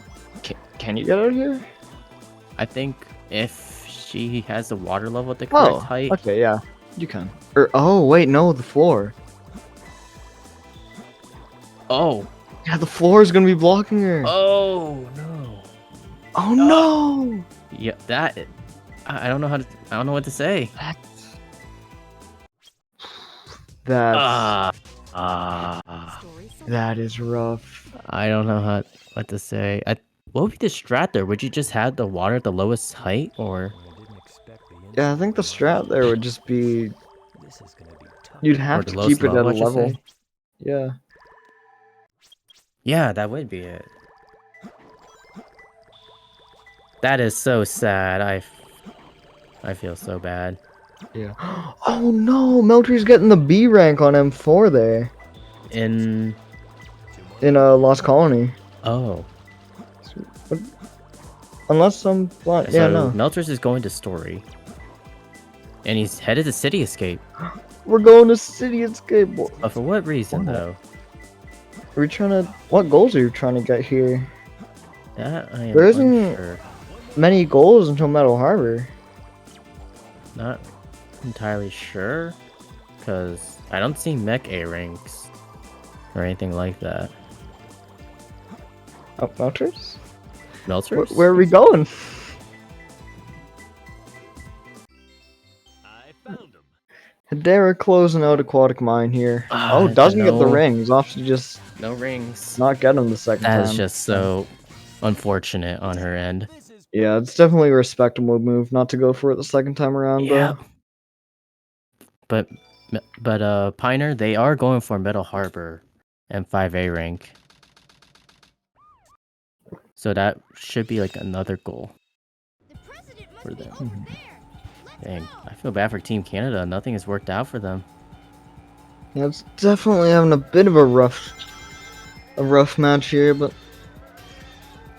Can you get out here? I think if she has the water level at the correct Oh, height. okay, yeah, you can. Oh wait, no, the floor. Oh. Yeah, the floor is gonna be blocking her. Oh no. Oh no! Yeah, that. I don't know how to. I don't know what to say. That's Ah. that is rough. I don't know what to say. What would be the strat there? Would you just have the water at the lowest height, or? Yeah, I think the strat there would just be This is gonna be tough. you'd have the to lowest keep it at a level, I should level. say? Yeah. Yeah, that would be it. That is so sad. I feel so bad. Yeah. Oh no, Meltry's getting the B rank on M4 there In in Lost Colony. oh, Unless some yeah, so no. Melters is going to story, and he's headed to City Escape. We're going to City Escape. But for what reason though? Are we trying to? What goals are you trying to get here? That I am There isn't- unsure. Many goals until Metal Harbor. Not entirely sure, because I don't see mech A ranks or anything like that. Oh, Melters? Melters? Where are we going? I found him. Hedera closing out Aquatic Mine here. Ah, Oh, doesn't get the no. rings. Opts to just No rings. not get them the second That time. is just so unfortunate on her end. Yeah, it's definitely a respectable move not to go for it the second time around, Yeah. though. But Piner, they are going for Metal Harbor M5A rank. So that should be like another goal The president must for be them. over there. Let's Dang, go. I feel bad for Team Canada. Nothing has worked out for them. Yeah, it's definitely having a bit of a rough match here, but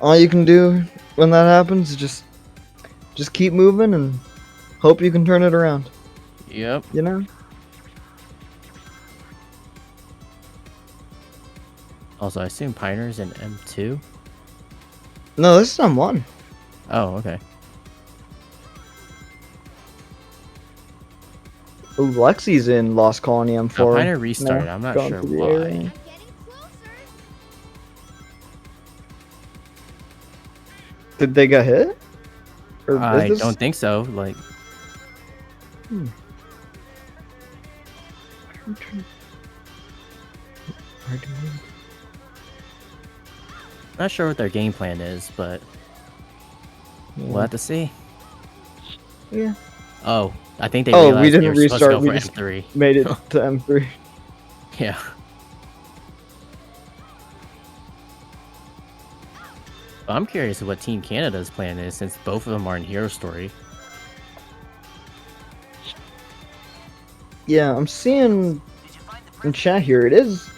all you can do when that happens is just keep moving and hope you can turn it around. Yep. You know? Also, I assume Piner's in M2. No, this is M1. Oh, okay. Ooh, Lexi's in Lost Colony M4. No, Piner restarted. No, I'm not going sure to the why. area. I'm getting closer. Did they get hit? Or I is this... don't think so. Like, Hmm. Hard to move. not sure what their game plan is, but we'll Yeah. have to see. Yeah. Oh, I think they Oh, realized we they didn't were supposed to restart. go We for just M3. made it to M3. Yeah. But I'm curious what Team Canada's plan is, since both of them are in Hero Story. Yeah, I'm seeing in chat here. It is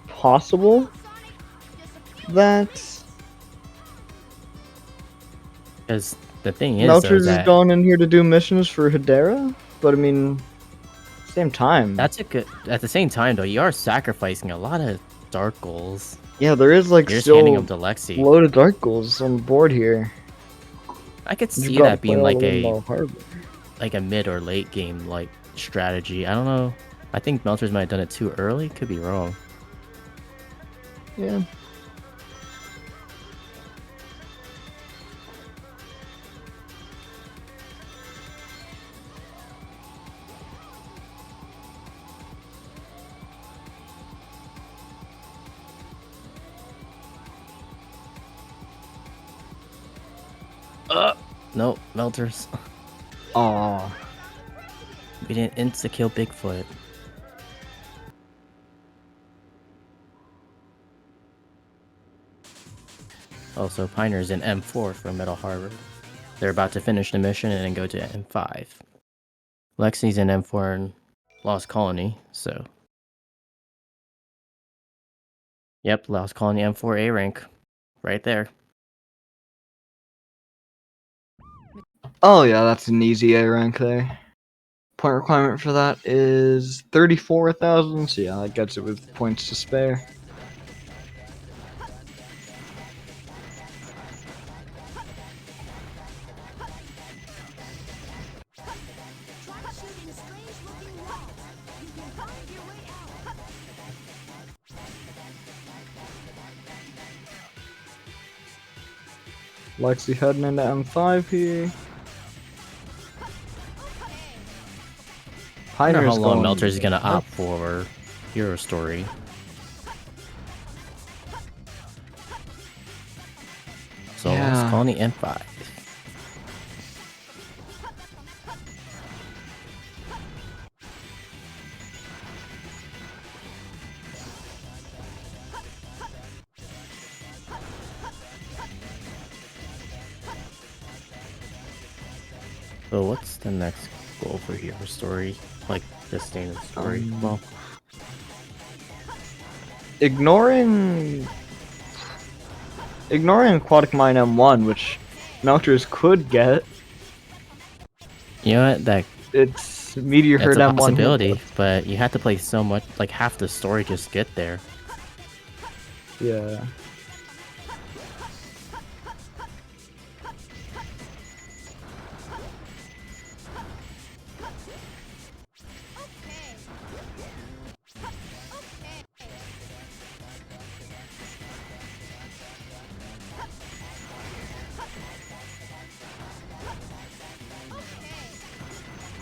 possible that Because the thing is, though, Melchers is that going in here to do missions for Hedera, but I mean, same time. that's a good. At the same time, though, you are sacrificing a lot of dark goals. Yeah, there is like You're just handing still them to Lexi. load of dark goals on the board here. I could You see gotta that play being all like of them a all hard. mid or late game like strategy. I don't know. I think Melters might have done it too early. Could be wrong. Yeah. Nope, Melters. Aw. We didn't insta-kill Bigfoot. Also, Piner's in M4 for Metal Harbor. They're about to finish the mission and then go to M5. Lexi's in M4 in Lost Colony, so... Yep, Lost Colony M4 A rank. Right there. Oh yeah, that's an easy A rank there. Point requirement for that is 34,000, so yeah, that gets it with points to spare. Lexi heading into M5 here. I wonder how Piner's long going Melters is gonna left. opt for Hero Story. So Yeah. Lost Colony M5. So what's the next goal for Hero Story? Like the standard story? Well, Ignoring Aquatic Mine M1, which Melters could get. you know what? It's Meteor That's Herd a M1 possibility, hit. but you have to play so much, like half the story just to get there. Yeah.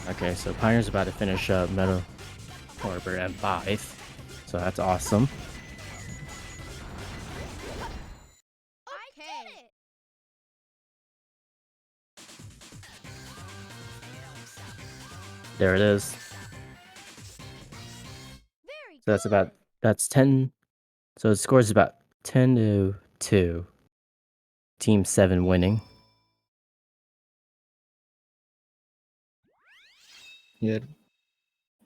Okay, so Pioneer's about to finish up Metal Harbor M5, so that's awesome. There it is. So that's 10. So the score is about 10-2. Team 7 winning. Yeah.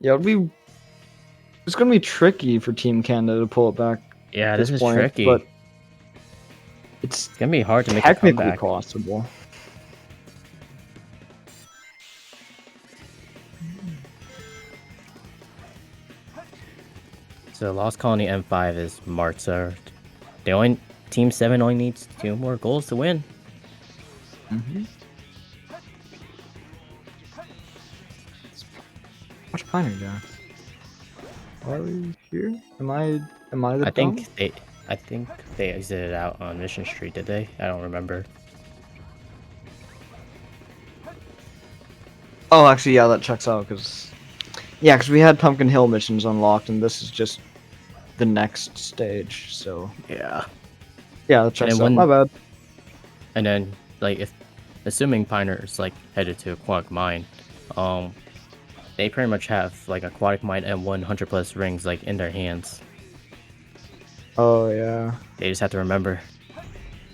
Yeah, it's gonna be tricky for Team Canada to pull it back. Yeah, at this is point, tricky. but it's gonna be hard to make a technically comeback. possible. So Lost Colony M5 is Martha. Team 7 only needs 2 more goals to win. What's Pioneer doing? Are we here? Am I the I think they exited out on Mission Street, did they? I don't remember. Oh, actually, yeah, that checks out, because... Yeah, because we had Pumpkin Hill missions unlocked, and this is just the next stage, so... Yeah. Yeah, that checks then out. My bad. And then, like, if assuming Piner's like headed to Aquatic Mine, they pretty much have like Aquatic Mine and 100 plus rings like in their hands. Oh, yeah. They just have to remember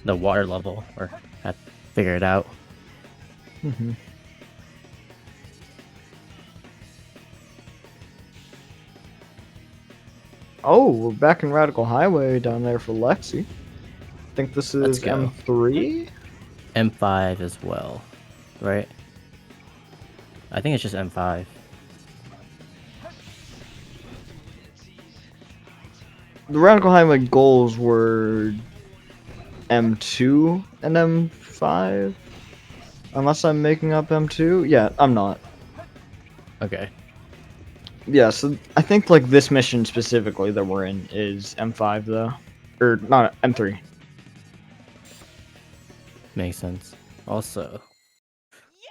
the water level or have to figure it out. Mm-hmm. Oh, we're back in Radical Highway down there for Lexi. I think this Let's is go. M3? M5 as well, right? I think it's just M5. The Radical Highway goals were M2 and M5? Unless I'm making up M2? Yeah, I'm not. Okay. Yeah, so I think like this mission specifically that we're in is M5 though. Or not M3. Makes sense. Also,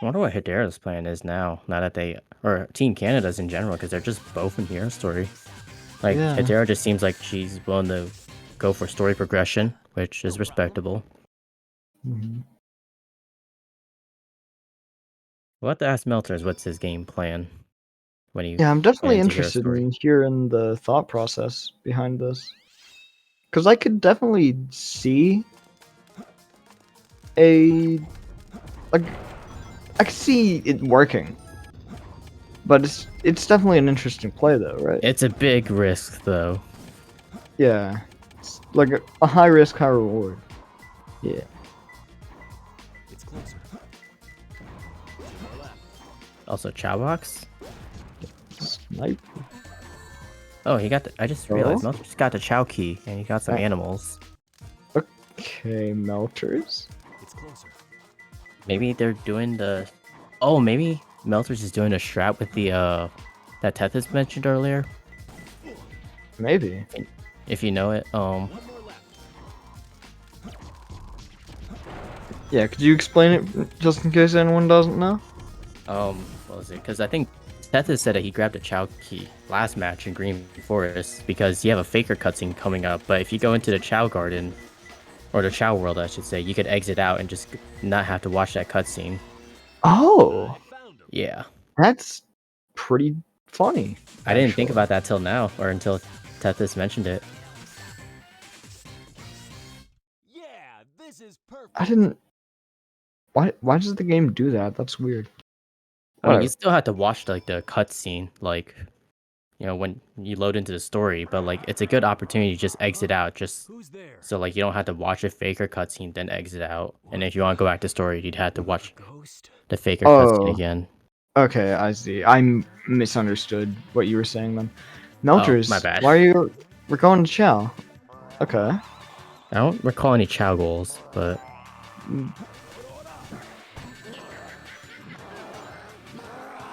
I wonder what Hedera's plan is now that they, or Team Canada's in general, because they're just both in Hero Story. Like, Yeah. Hedera just seems like she's willing to go for story progression, which is respectable. Mm-hmm. We'll have to ask Melters what's his game plan when he Yeah, I'm went definitely into Hero interested Story. in hearing the thought process behind this. Because I could definitely see like, I could see it working. But it's definitely an interesting play though, right? It's a big risk, though. Yeah. It's like a high risk, high reward. Yeah. It's closer. Also, Chowbox? Snipe. Oh, he got the, I just realized Melters got the Chow key, and he got some animals. Okay, Melters. It's closer. Maybe they're doing the... Oh, maybe Melters is doing a strat with the, that Tethys mentioned earlier. Maybe. If you know it, Yeah, could you explain it just in case anyone doesn't know? what was it? Because I think Tethys said that he grabbed a Chow key last match in Green Forest because you have a Faker cutscene coming up, but if you go into the Chow Garden, or the Chow World, I should say, you could exit out and just not have to watch that cutscene. Oh! Yeah. That's pretty funny. I didn't think actually. about that till now, or until Tethys mentioned it. Yeah, this is perfect. I didn't... Why does the game do that? That's weird. I mean, you Whatever. still have to watch like the cutscene, like, you know, when you load into the story, but like it's a good opportunity to just exit out, just Who's there? so like you don't have to watch a Faker cutscene then exit out. And if you want to go back to story, you'd have to watch Ghost. the Faker cutscene Oh. again. Okay, I see. I misunderstood what you were saying then. Melters, my bad. why are you... We're going to Chow. Okay. I don't recall any Chow goals, but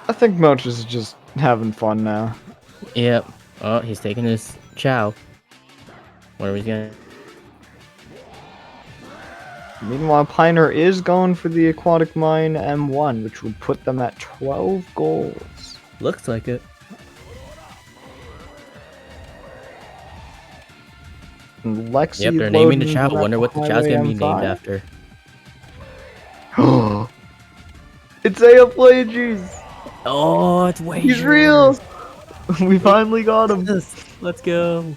I think Melters is just having fun now. yep. Oh, he's taking his Chow. What are we gonna? Meanwhile, Piner is going for the Aquatic Mine M1, which would put them at 12 goals. Looks like it. And Lexi Yep, they're naming the loading Chow. that Wonder what the Chow's Highway gonna be named M5. after. It's Aeoploides! Oh, it's way. He's real! We finally got him! Let's go.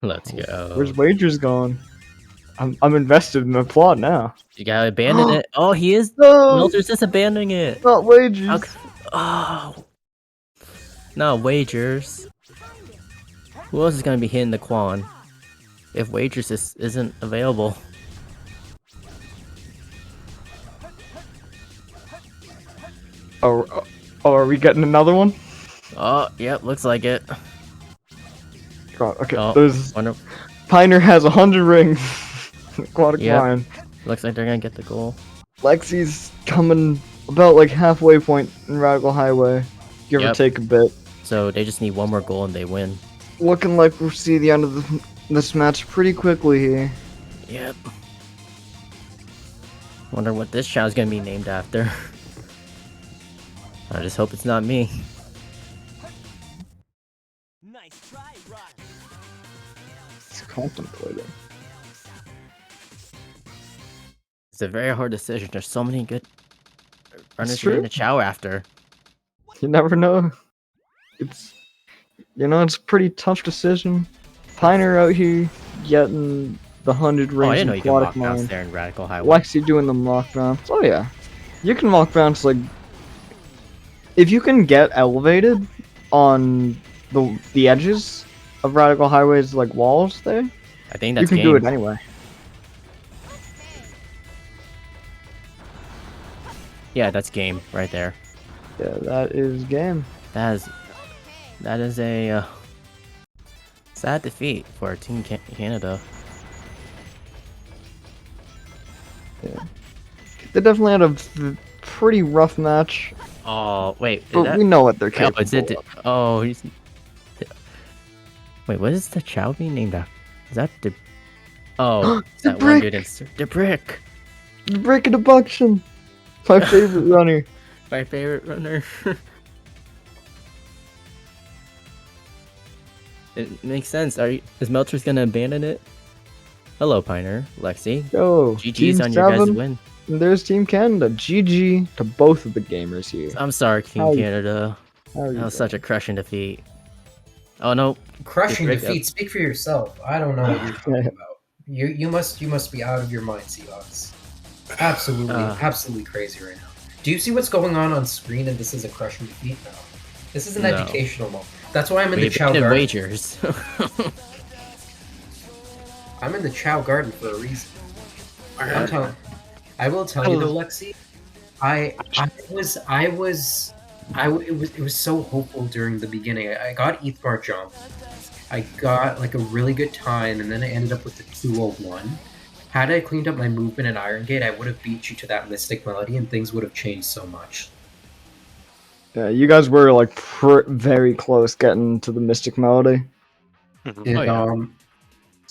Let's go. Where's Wagers gone? I'm invested in the plot now. You gotta abandon it. Oh, he is. No! Melter's just abandoning it. Not Wagers! Oh. No, Wagers. Who else is gonna be hitting the Quan if Wagers isn't available? Oh, are we getting another one? Oh, yep, looks like it. God, okay, Oh, there's... wonder. Piner has 100 rings. Aquatic Yep. Mine. Looks like they're gonna get the goal. Lexi's coming about like halfway point in Radical Highway. Give or Yep. take a bit. So they just need one more goal and they win. Looking like we'll see the end of the this match pretty quickly here. Yep. Wonder what this chow's gonna be named after. I just hope it's not me. Nice try, Rock. It's contemplating. It's a very hard decision. There's so many good runners true. in the chow after. You never know. It's it's a pretty tough decision. Piner out here getting the 100 Oh, I rings didn't in know you could aquatic walk bounce mine. there in Radical Highway. Lexi doing the mock bounce. Oh yeah, you can mock bounce like if you can get elevated on the edges of Radical Highway's like walls there. I think You that's can game. do it anyway. Yeah, that's game right there. Yeah, that is game. That is a sad defeat for Team Canada. Yeah, they definitely had a pretty rough match, Oh wait, but we know what they're Oh, capable is it? of. Oh, he's. Wait, what is the chow being named after? Is that the? Oh, is The that one dude brick! in the brick? The Brick of Debuction, my favorite runner. My favorite runner. It makes sense. Is Melcher's gonna abandon it? Hello, Piner, Lexi. Yo, GG's Team on your guys' 7, win. and there's Team Canada. GG to both of the gamers here. I'm sorry, Team How- Canada. How are you That was doing? such a crushing defeat. Oh no. Crushing Good defeat. Speak for yourself. I don't know what you're talking about. You must be out of your mind, Seahawks. Absolutely crazy right now. Do you see what's going on screen? And this is a crushing defeat now. This is an No. educational moment. That's why I'm in We the Chow abandoned Garden. wagers. I'm in the Chow Garden for a reason. I will tell you though, Lexi. It was so hopeful during the beginning. I got ETH bar jump. I got like a really good time, and then I ended up with the 201. Had I cleaned up my movement in Iron Gate, I would have beat you to that Mystic Melody, and things would have changed so much. Yeah, you guys were like very close getting to the Mystic Melody. Did, Oh, yeah.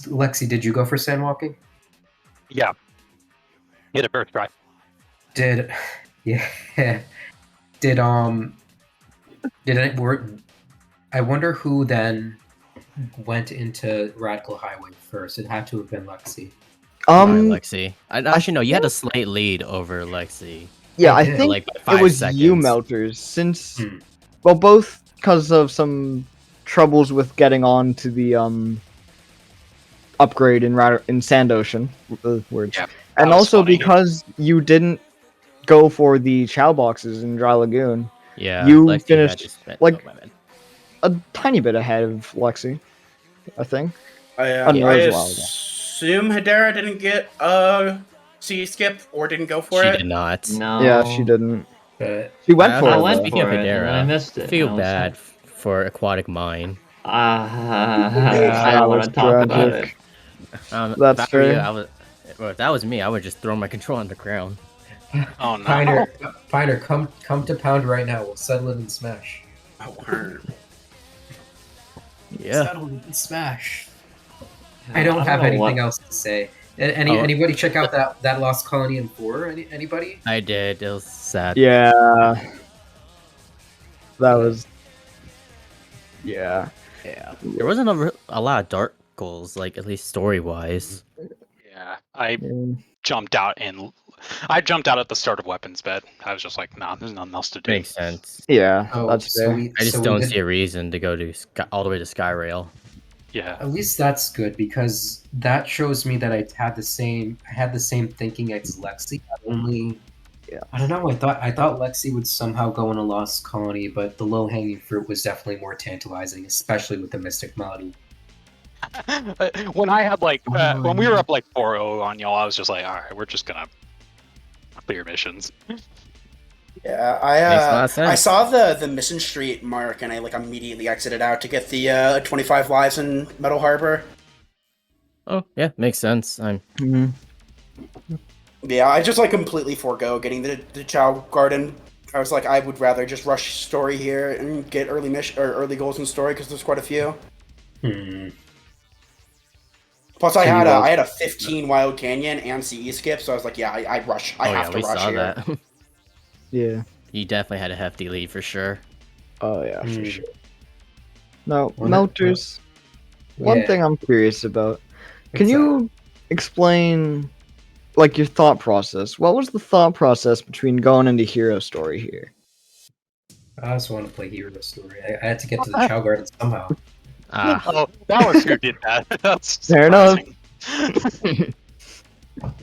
Lexi, did you go for sandwalking? Yeah. Hit a first try. Did yeah? Did it work? I wonder who then went into Radical Highway first. It had to have been Lexi. Lexi. Actually, no. You had a slight lead over Lexi. Yeah, I did. think Like 5 it was seconds. you, Melters, since Hmm. well, both because of some troubles with getting on to the upgrade in Sand Ocean, words, Yeah, and that was also funny. because you didn't go for the Chow boxes in Dry Lagoon, Yeah. You Lexi had finished, to spend- like- oh, my bad. a tiny bit ahead of Lexi, I think. I Unreal as well, yeah. assume Hedera didn't get C skip or didn't go for She it. did not. No. Yeah, she didn't. But She went I for I it. went though. Speaking of for it, and I Hedera, missed it. I feel I was bad for Aquatic Mine. I That don't want was to talk about it. tragic. If That's I were you, fair. if that was me, I would just throw my control on the ground. Oh no. Piner, come to Pound right now. We'll settle it in Smash. Oh, word. Yeah. Settle it in Smash. I don't I have don't know anything what- else to say. Oh. Anybody check out that Lost Colony in 4? Anybody? I did. It was sad. Yeah, that was. Yeah. Yeah. There wasn't a lot of dark goals, like at least story wise. Yeah. I Yeah. jumped out at the start of Weapons Bed. I was just like, nah, there's nothing else to do. Makes sense. Yeah, Oh, that's so fair. we, I just so we don't did- see a reason to go to all the way to Skyrail. Yeah. At least that's good because that shows me that I had the same thinking as Lexi. I don't know. I thought Lexi would somehow go in a Lost Colony, but the low hanging fruit was definitely more tantalizing, especially with the Mystic Melody. When I had when we were up like 4-0 on y'all, I was just like, all right, we're just gonna clear missions. Yeah, Makes a lot of I sense. saw the Mission Street mark and I like immediately exited out to get the 25 lives in Metal Harbor. Oh yeah, makes sense. Mhm. Yeah, I just like completely forego getting the Chow Garden. I was like, I would rather just rush story here and get early mission or early goals in story because there's quite a few. Plus, So you I was- had a 15 Wild Canyon and CE skip, so I was like, yeah, I rush. I Oh have yeah, to we rush saw here. that. Yeah. You definitely had a hefty lead for sure. Oh yeah, for Hmm. sure. Now, Well, Melters. One Yeah. thing I'm curious about. Can What's you explain, like, your thought process? What was the thought process between going into Hero Story here? I just want to play Hero Story. I had to get to the Chow Garden somehow. Ah, Oh, that was who did that. That's Fair enough. surprising.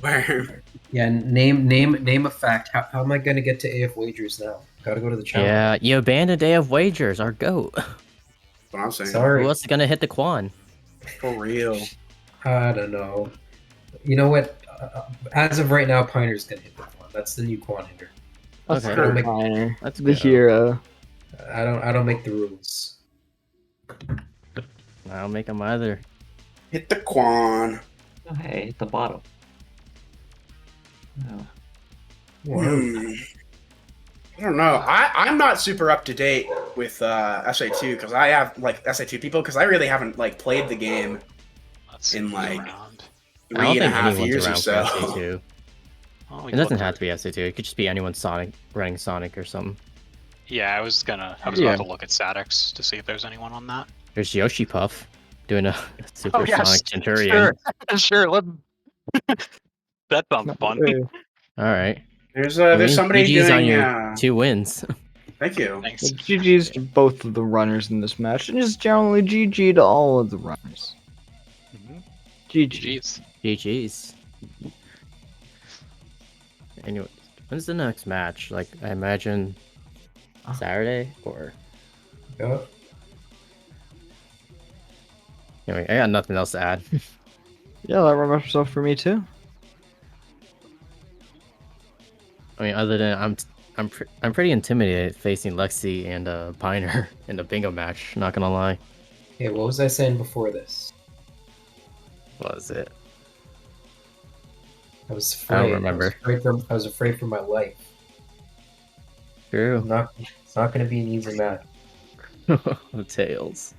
Where Yeah, name a fact. How am I gonna get to AF Wagers now? Gotta go to the Chow Garden. yeah, you abandoned Day of Wagers, our goat. what I'm saying. Sorry. Who else is gonna hit the Quan? For real. I don't know. You know what? As of right now, Piner's gonna hit the Quan. That's the new Quan hitter. Let's Okay. go, Make- Pioneer. Let's The go. hero. I don't make the rules. I don't make them either. Hit the Quan. Oh, hey, at the bottom. Oh. Hmm. I don't know. I'm not super up to date with SA2 because I have like SA2 people because I really haven't like played the game Let's in see like around. I don't 3.5 think anyone's years or around so. for SA2. Oh, we It doesn't looked have at- to be SA2. It could just be anyone Sonic running Sonic or something. Yeah, I was Yeah. about to look at statics to see if there's anyone on that. There's Yoshi Puff doing a super Oh, yes, Sonic Centurion. Sure. Let. That sounds fun. Hey, All right. There's somebody GG's on doing. your 2 wins. Thank you. Thanks. well, GG's to both of the runners in this match, and just generally GG to all of the runners. Mhm. GG. Jeez. GG's. Anyway, when's the next match? Like, I imagine Saturday or. Yeah. Anyway, I got nothing else to add. Yeah, that wraps up for me too. I mean, other than I'm pretty intimidated facing Lexi and Piner in the bingo match. Not gonna lie. Hey, what was I saying before this? What was it? I was afraid. I don't remember. I was afraid for my life. True. It's not going to be an easy match. Tails.